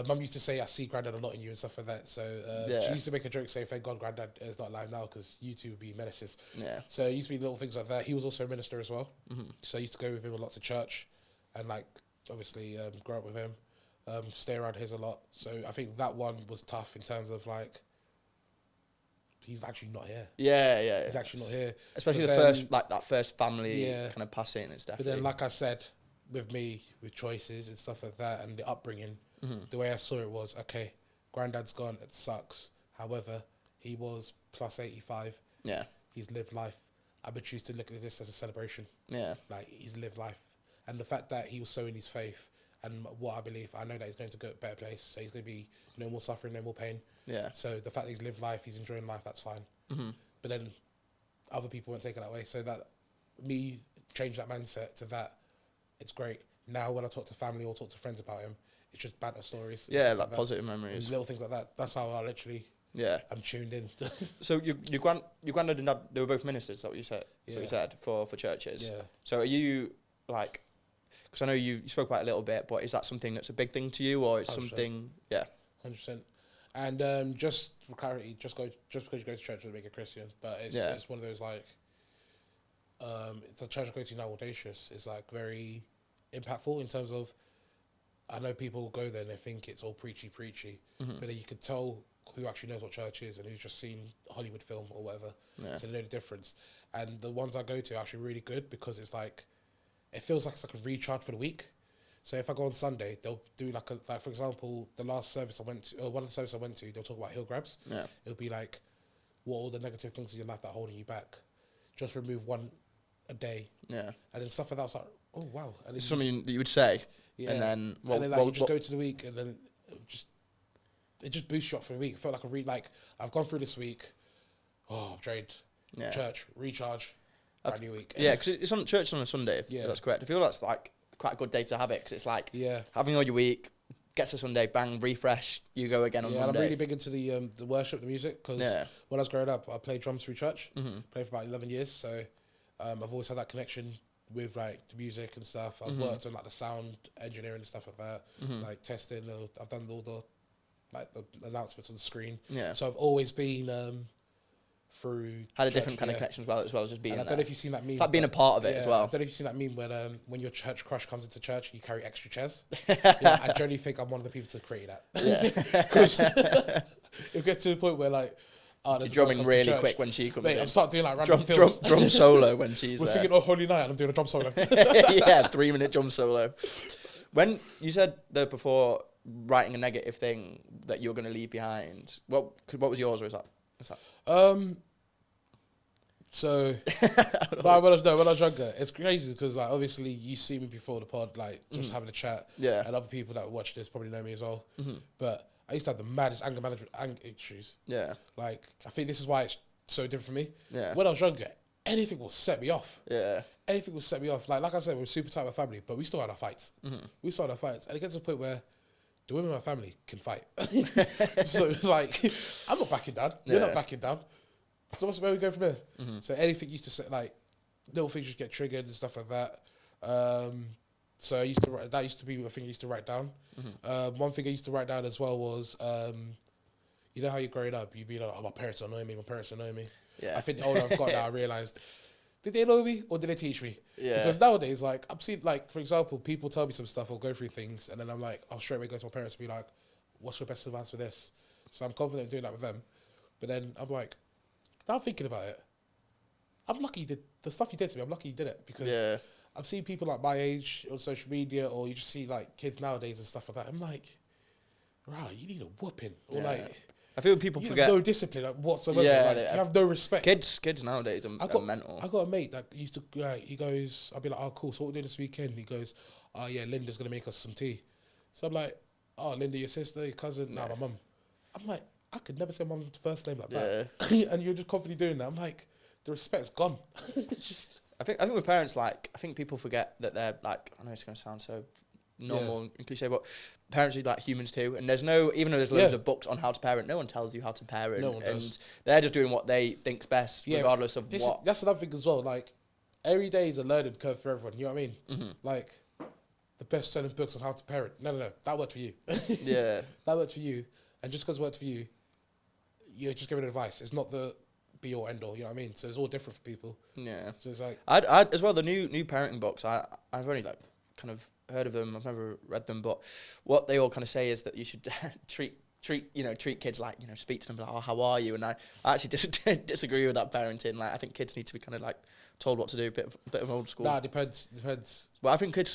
Mum used to say, I see Granddad a lot in you and stuff like that. So she used to make a joke saying, thank God Granddad is not alive now because you two would be menaces. Yeah. So it used to be little things like that. He was also a minister as well. So I used to go with him a lot to church and like, obviously grow up with him, stay around his a lot. So I think that one was tough in terms of like, he's actually not here. Yeah. He's actually not here. Especially that first family kind of passing. It's definitely. But then, like I said, with me, with choices and stuff like that, and the upbringing, the way I saw it was, okay, Granddad's gone. It sucks. However, he was plus 85. Yeah. He's lived life. I would choose to look at this as a celebration. Yeah. Like he's lived life, and the fact that he was so in his faith and what I believe, I know that he's going to go to a better place. So he's going to be no more suffering, no more pain. Yeah. So the fact that he's lived life, he's enjoying life, that's fine. But then other people won't take it that way. So that me change that mindset to that, it's great. Now when I talk to family or talk to friends about him, it's just banter stories. Yeah, like positive memories. And little things like that. That's how I literally. I'm tuned in. So your granddad and dad, they were both ministers. Is that what you said? So you said for churches. Yeah. So are you like? Because I know you spoke about it a little bit, but is that something that's a big thing to you, or it's 100%. Something? Yeah. 100%. And just for clarity, just because you go to church doesn't make a Christian, but it's one of those like, it's a church I go to now, Audacious. It's like very impactful in terms of, I know people go there and they think it's all preachy, but then you could tell who actually knows what church is and who's just seen a Hollywood film or whatever. Yeah. So they know the difference. And the ones I go to are actually really good because it's like, it feels like it's like a recharge for the week. So if I go on Sunday, they'll do like for example, the last service I went to, or one of the services I went to, they'll talk about hill grabs. Yeah. It'll be like, what are all the negative things in your life that are holding you back? Just remove one a day. Yeah. And then stuff like that, I was like, oh wow. And it's something that you would say. Yeah. And then, you just go to the week, and then it just boosts you up for the week. I felt like I've gone through this week. Oh, I'm drained. Yeah. Church, recharge, brand new week. Yeah, because it's on church on a Sunday. If that's correct. I feel that's like quite a good day to have it, because it's like having all your week, gets to Sunday, bang, refresh, you go again on Monday. And I'm really big into the worship, the music, because when I was growing up, I played drums through church. Played for about 11 years, so I've always had that connection with like the music and stuff. I've worked on like the sound engineering and stuff like that, like testing. I've done all the announcements on the screen. Yeah. So I've always been through. Had a different kind of connection as well as just being. And I don't know if you've seen that meme. It's like being a part of it as well. I don't know if you've seen that meme when your church crush comes into church, you carry extra chairs. I generally think I'm one of the people to create that. Yeah. Because it'll get to a point where like. You're drumming really quick when she comes in. I'm start doing like random fills. Drum solo when she's We're singing Oh Holy Night and I'm doing a drum solo. 3-minute drum solo. When you said that before, writing a negative thing that you're going to leave behind, what was yours, or is that? So when I was younger, it's crazy because like obviously you see me before the pod, like just having a chat. Yeah. And other people that watch this probably know me as well. But I used to have the maddest anger management issues. Yeah. Like, I think this is why it's so different for me. Yeah. When I was younger, anything will set me off. Yeah. Anything will set me off. Like I said, we're super tight with family, but we still had our fights. We still had our fights. And it gets to a point where the women in my family can fight. So, like, I'm not backing down. You're not backing down. So where we go from here? So anything used to say, like, little things just get triggered and stuff like that. So I used to write, that used to be a thing I used to write down. One thing I used to write down as well was, you know how you're growing up, you'd be like, oh, my parents annoy me. Yeah. I think the older I've got now, I realised, did they annoy me or did they teach me? Yeah. Because nowadays, like, I'm seeing, like, for example, people tell me some stuff or go through things, and then I'm like, I'll straight away go to my parents and be like, what's your best advice for this? So I'm confident in doing that with them. But then I'm like, now I'm thinking about it. I'm lucky you did the stuff you did to me. I'm lucky you did it because I've seen people like my age on social media, or you just see like kids nowadays and stuff like that. I'm like, right, you need a whooping, or like, I feel people forget no discipline like, whatsoever. Like, you have no respect. Kids nowadays are mental. I got a mate that used to. He goes, I'll be like, oh cool. So what we're doing this weekend? He goes, oh yeah, Linda's gonna make us some tea. So I'm like, oh Linda, your sister, your cousin, nah, my mum. I'm like, I could never say mum's first name like that. And you're just confidently doing that. I'm like, the respect's gone. It's just. I think with parents, like, I think people forget that they're like, I know it's going to sound so normal and cliche, but parents are like humans too. And there's even though there's loads of books on how to parent, no one tells you how to parent. No one does. They're just doing what they think's best, regardless of what. That's another thing as well. Like, every day is a learning curve for everyone. You know what I mean? Like, the best-selling books on how to parent. No. That worked for you. That worked for you. And just because it worked for you, you're just giving advice. It's not the be all end all, you know what I mean? So it's all different for people. Yeah. So it's like I'd as well, the new parenting books, I've only like kind of heard of them, I've never read them, but what they all kind of say is that you should treat kids like, speak to them like, oh, how are you? And I actually disagree with that parenting. Like, I think kids need to be kind of like told what to do, a bit of old school. Nah, depends. Well, I think kids,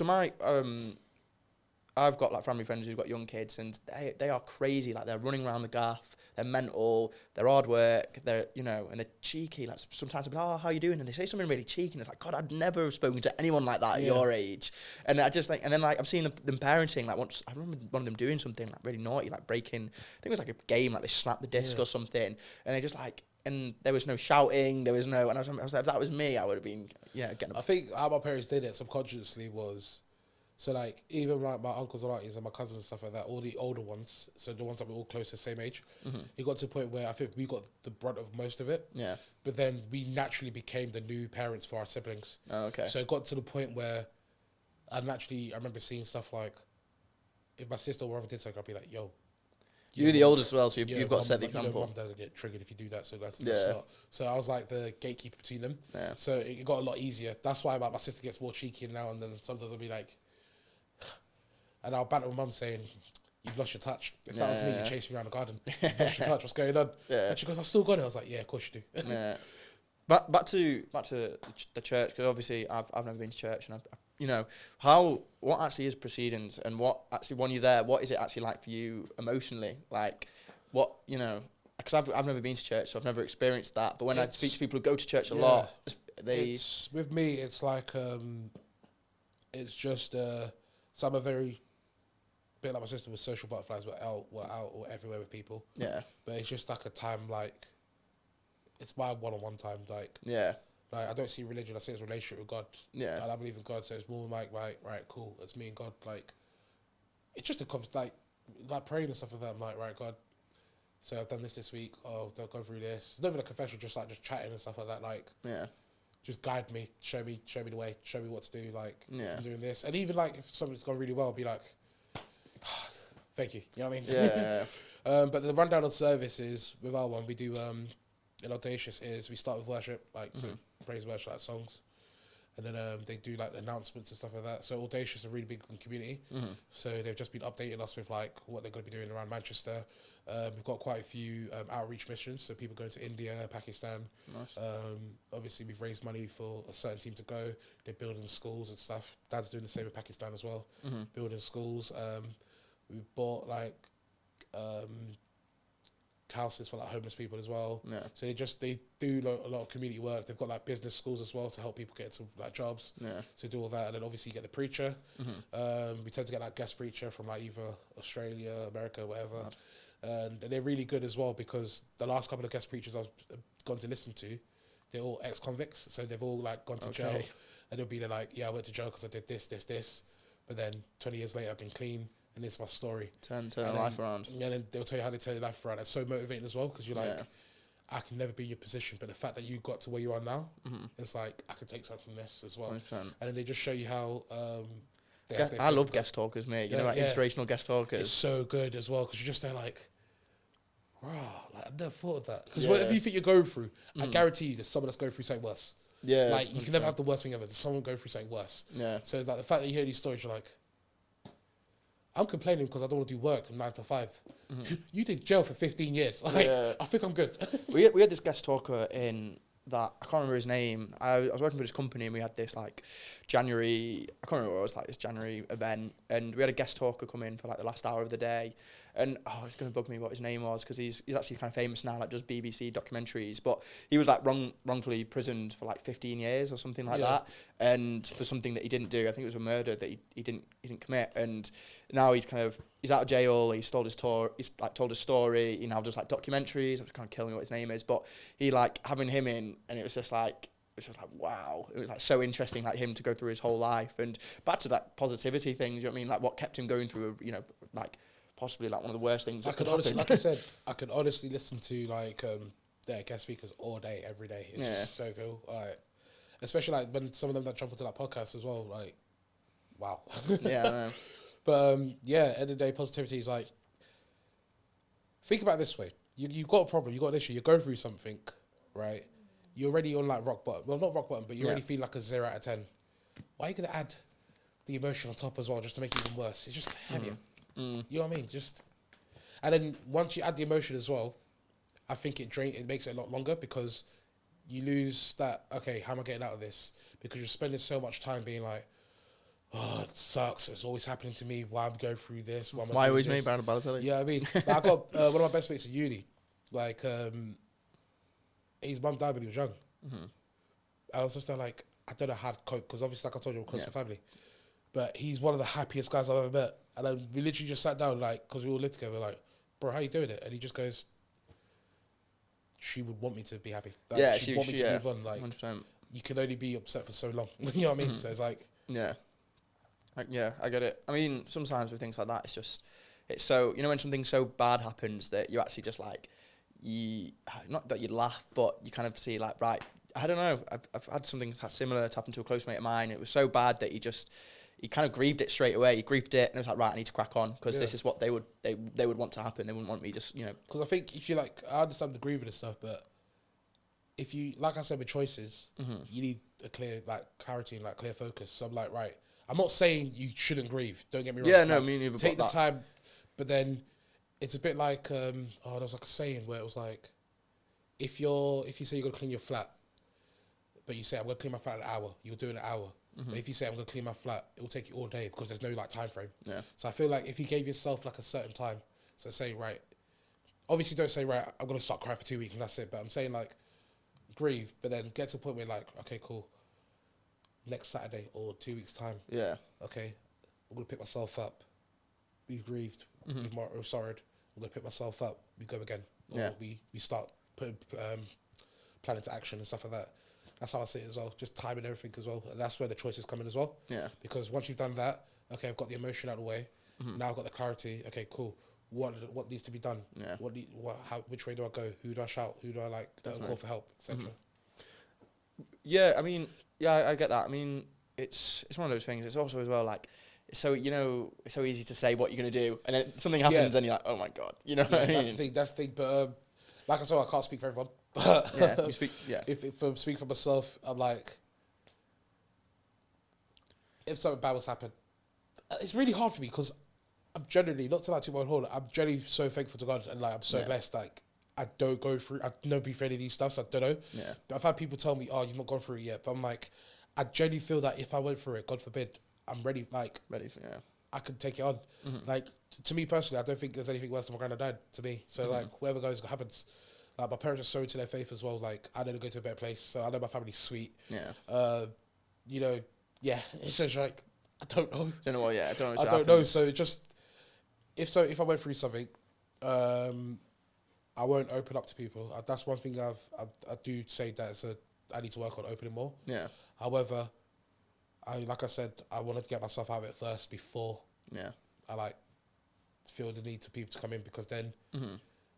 I've got like family friends who've got young kids, and they are crazy. Like, they're running around the gaff, they're mental, they're hard work, they're and they're cheeky. Like, sometimes I'll be like, oh, how are you doing? And they say something really cheeky, and it's like, God, I'd never have spoken to anyone like that at your age. And I just like, and then like I'm seeing them parenting. Like, once I remember one of them doing something like really naughty, like breaking. I think it was like a game, like they snapped the disc or something, and they just like. And there was no shouting, there was no. And I was like, if that was me, I would have been getting. I think how my parents did it subconsciously was. So, like, even like my uncles and aunties and my cousins and stuff like that, all the older ones, so the ones that were all close to the same age, it got to a point where I think we got the brunt of most of it. Yeah. But then we naturally became the new parents for our siblings. Oh, okay. So it got to the point where I remember seeing stuff like, if my sister or whatever did something, I'd be like, yo. You're the oldest as well, so you've got to set the example. Mum doesn't get triggered if you do that, so that's not. So I was like the gatekeeper between them. Yeah. So it got a lot easier. That's why my sister gets more cheeky now, and then sometimes I'll be like, and I'll banter with mum saying, you've lost your touch. If that was me, you chased me around the garden. You've lost your touch, what's going on? Yeah. And she goes, I've still got it. I was like, yeah, of course you do. back to the church, because obviously I've never been to church, and you know, what actually is proceedings, and what actually, when you're there, what is it actually like for you emotionally? Like, what, you know, because I've never been to church, so I've never experienced that. But when I speak to people who go to church a lot, with me, it's like it's just so I'm a very bit like my sister with social butterflies. We're out or everywhere with people. Yeah. But it's just like a time, like it's my one-on-one time. Like like I don't see religion. I see it's a relationship with God. Yeah. And I believe in God, so it's more like right, cool. It's me and God. Like it's just a like praying and stuff like that. I'm like, right, God. So I've done this week. Oh, don't go through this. Not even a confession, just chatting and stuff like that. Like just guide me, show me the way, show me what to do. Like if I'm doing this, and even like if something's gone really well, I'll be like, thank you. You know what I mean? Yeah. But the rundown of services with our one, we do in Audacious is we start with worship, like so praise worship, like songs, and then they do like announcements and stuff like that. So Audacious is a really big community. So they've just been updating us with like what they're going to be doing around Manchester. We've got quite a few outreach missions, so people going to India, Pakistan. Nice. Obviously, we've raised money for a certain team to go. They're building schools and stuff. Dad's doing the same in Pakistan as well, building schools. We bought like houses for like homeless people as well. Yeah. So they do a lot of community work. They've got like business schools as well to help people get to like jobs. Yeah. So do all that, and then obviously you get the preacher. We tend to get like guest preacher from like either Australia, America, whatever. And they're really good as well, because the last couple of guest preachers I've gone to listen to, they're all ex-convicts, so they've all like gone to jail, and they'll be there like, yeah, I went to jail because I did this, but then 20 years later I've been clean, and this is my story. Turn life around. And then they'll tell you how they turn your life around. It's so motivating as well, because you're like, I can never be in your position, but the fact that you got to where you are now, it's like, I can take something from this as well. 100%. And then they just show you how... I love guest talkers, mate. You know, like inspirational guest talkers. It's so good as well, because you're just there like, wow, like I never thought of that. Because whatever you think you're going through, I guarantee you there's someone that's going through something worse. Yeah. Like, you can never have the worst thing ever. There's someone going through something worse. Yeah. So it's like the fact that you hear these stories, you're like, I'm complaining because I don't want to do work from 9 to 5. You did jail for 15 years. Like, I think I'm good. we had this guest talker in that, I can't remember his name. I was working for this company, and we had this like January, I can't remember what it was, like this January event, and we had a guest talker come in for like the last hour of the day, and it's going to bug me what his name was, because he's actually kind of famous now, like does BBC documentaries, but he was like wrongfully imprisoned for like 15 years or something like that, and for something that he didn't do. I think it was a murder that he didn't commit, and now he's out of jail. He's told his story. He now does like documentaries. I'm just kind of killing what his name is, but he like having him in, and it was just like wow, it was like so interesting, like him to go through his whole life, and back to that positivity things. You know what I mean? Like what kept him going through, like possibly like one of the worst things. I could honestly, like I said, I could honestly listen to like their guest speakers all day, every day. It's just so cool. Like, especially like when some of them that jump onto that podcast as well. Like, wow. Yeah. I know. But end of the day, positivity is like, think about it this way: you got a problem, you got an issue, you're going through something, right? You're already on like rock bottom. Well, not rock bottom, but you already feel like a 0 out of 10. Why are you gonna add the emotion on top as well, just to make it even worse? It's just heavier. You know what I mean? And then once you add the emotion as well, I think it makes it a lot longer, because you lose that, okay, how am I getting out of this? Because you're spending so much time being like, oh, it sucks, it's always happening to me, why I'm going through this, why always me, Balotelli? Yeah, I mean, I got one of my best mates at uni, like, his mum died when he was young. I was just there like, I don't know how to cope, because obviously, like I told you, we're close to family. But he's one of the happiest guys I've ever met. And we literally just sat down, like, because we all lived together, like, bro, how you doing it? And he just goes, she would want me to be happy. Like, she'd want me to move on. Like, 100%. You can only be upset for so long. You know what I mean? So it's like... Yeah. I get it. I mean, sometimes with things like that, it's so, when something so bad happens that you actually just like, not that you laugh, but you kind of see like, right, I don't know, I've had something similar that happened to a close mate of mine. It was so bad that he kind of grieved it straight away. He grieved it, and it was like, right, I need to crack on, because this is what they would want to happen. They wouldn't want me just, Because I think if you like, I understand the grieving and stuff, but if you, like I said, with choices, you need a clear, like, clarity and like clear focus. So I'm like, right, I'm not saying you shouldn't grieve. Don't get me wrong. Yeah, no, like, me neither. Take the time, but then it's a bit like, there was like a saying where it was like, if you say you're gonna clean your flat, but you say I'm gonna clean my flat in an hour, you'll do it in an hour. But if you say I'm gonna clean my flat, it will take you all day because there's no like time frame. Yeah. So I feel like if you gave yourself like a certain time, so say right, obviously don't say right, I'm gonna start crying for 2 weeks and that's it. But I'm saying like grieve, but then get to a point where like, okay, cool. Next Saturday or 2 weeks time. Yeah. Okay, I'm gonna pick myself up. We've grieved. We've sorrowed. I'm gonna pick myself up. We go again. Or we start putting plan into action and stuff like that. That's how I see it as well. Just timing everything as well. And that's where the choices come in as well. Yeah. Because once you've done that, okay, I've got the emotion out of the way. Now I've got the clarity. Okay, cool. What needs to be done? Yeah. Which way do I go? Who do I shout? Who do I like? Call for help, etc. Yeah, I mean, yeah, I get that. I mean, it's one of those things. It's also as well like, so it's so easy to say what you're gonna do, and then something happens, and you're like, oh my god, you know what I mean? That's the thing. But like I said, I can't speak for everyone. But yeah, you speak. Yeah. If I'm speaking for myself, I'm like, if something bad was happen, it's really hard for me because I'm generally not to like to my own horn. I'm generally so thankful to God and like I'm so blessed. Like I don't go through. I've never been through any of these stuff. So I don't know. Yeah. But I've had people tell me, "Oh, you've not gone through it yet." But I'm like, I genuinely feel that if I went through it, God forbid, I'm ready. Like ready for I could take it on. Like to me personally, I don't think there's anything worse than my granddad died. To me, so like whoever goes happens. Like my parents are so into their faith as well. Like I know to go to a better place. So I know my family's sweet. Yeah. You know. Yeah. It's just like I don't know. Don't know what. Yeah. I don't know. I don't know. So just if I went through something, I won't open up to people. That's one thing I do say that I need to work on opening more. Yeah. However, like I said, I wanted to get myself out of it first before. Yeah. I like feel the need for people to come in because then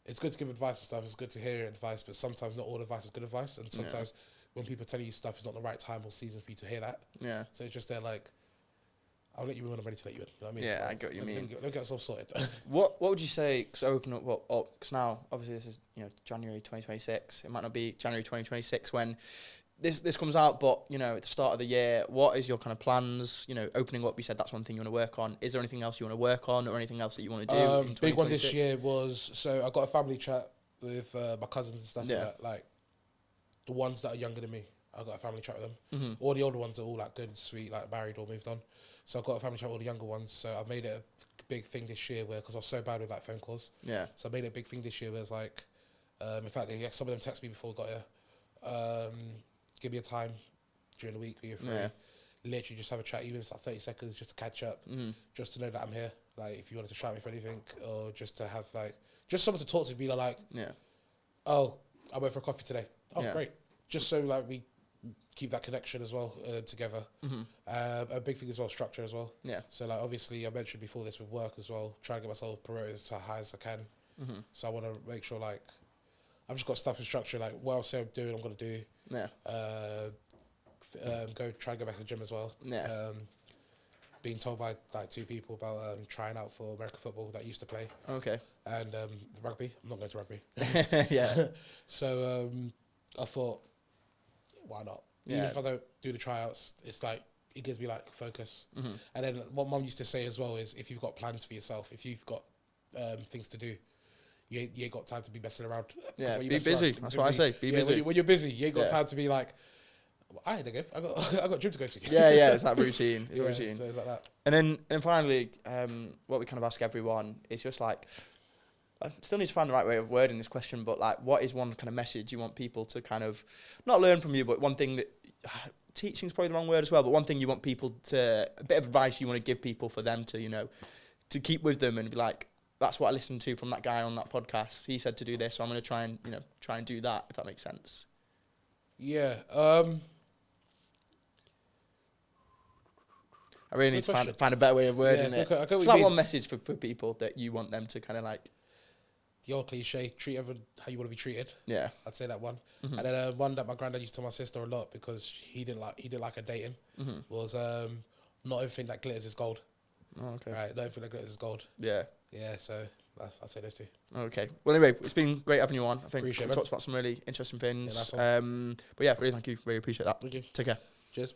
it's good to give advice and stuff. It's good to hear advice, but sometimes not all advice is good advice, and sometimes when people tell you stuff, it's not the right time or season for you to hear that. Yeah. So it's just they're like, I'll let you in when I'm ready to let you in. You know what I mean? Yeah, I get what you mean. Let me get ourselves sorted. What would you say, because open up, because now, obviously this is, January 2026. It might not be January 2026 when this comes out, but, at the start of the year, what is your kind of plans? Opening up, you said that's one thing you want to work on. Is there anything else you want to work on or anything else that you want to do in 2026? Big one this year was, so I got a family chat with my cousins and stuff like that, like the ones that are younger than me. I got a family chat with them. All the older ones are all like good and sweet, like married or moved on. So I got a family chat with all the younger ones. So I made it a big thing this year because I was so bad with like phone calls. Yeah. So I made it a big thing this year where it's like, in fact, some of them text me before we got here. Give me a time during the week where you're free. Yeah. Literally just have a chat, even if it's like 30 seconds, just to catch up, just to know that I'm here. Like if you wanted to shout me for anything, or just to have like just someone to talk to, be like, oh, I went for a coffee today. Oh, great. Just so like we keep that connection as well together. A big thing as well, structure as well. Yeah. So like obviously I mentioned before this with work as well, trying to get myself promoted as high as I can. So I want to make sure like I've just got stuff in structure, like what else I'm doing, I'm going to do. Yeah. Try and go back to the gym as well. Yeah. Being told by like 2 people about trying out for American football that I used to play. Okay. And rugby. I'm not going to rugby. Yeah. So I thought, why not? Yeah. Even if I don't do the tryouts, it's like it gives me like focus. And then what Mum used to say as well is if you've got plans for yourself, if you've got things to do, you ain't got time to be messing around. Yeah, be busy. That's what I say. Be busy. When you're busy, you ain't got time to be like, I ain't a gift. I got gym to go to. Yeah, it's that routine. It's routine. So it's like that. And then finally, what we kind of ask everyone is just like, I still need to find the right way of wording this question, but like, what is one kind of message you want people to kind of not learn from you, but one thing that teaching is probably the wrong word as well, but one thing you want people to, a bit of advice you want to give people for them to, to keep with them and be like, that's what I listened to from that guy on that podcast. He said to do this, so I'm going to try and do that, if that makes sense. Yeah. I really need to find a better way of wording it. It's like one message for people that you want them to kind of like. The old cliche, treat everyone how you want to be treated. Yeah. I'd say that one. And then one that my granddad used to tell my sister a lot because he didn't like her dating was not everything that glitters is gold. Oh, okay. Right, not everything that glitters is gold. Yeah. Yeah, so I'd say those 2. Okay. Well, anyway, it's been great having you on. I think we talked about some really interesting things. Yeah, but yeah, really thank you. Really appreciate that. Thank you. Take care. Cheers.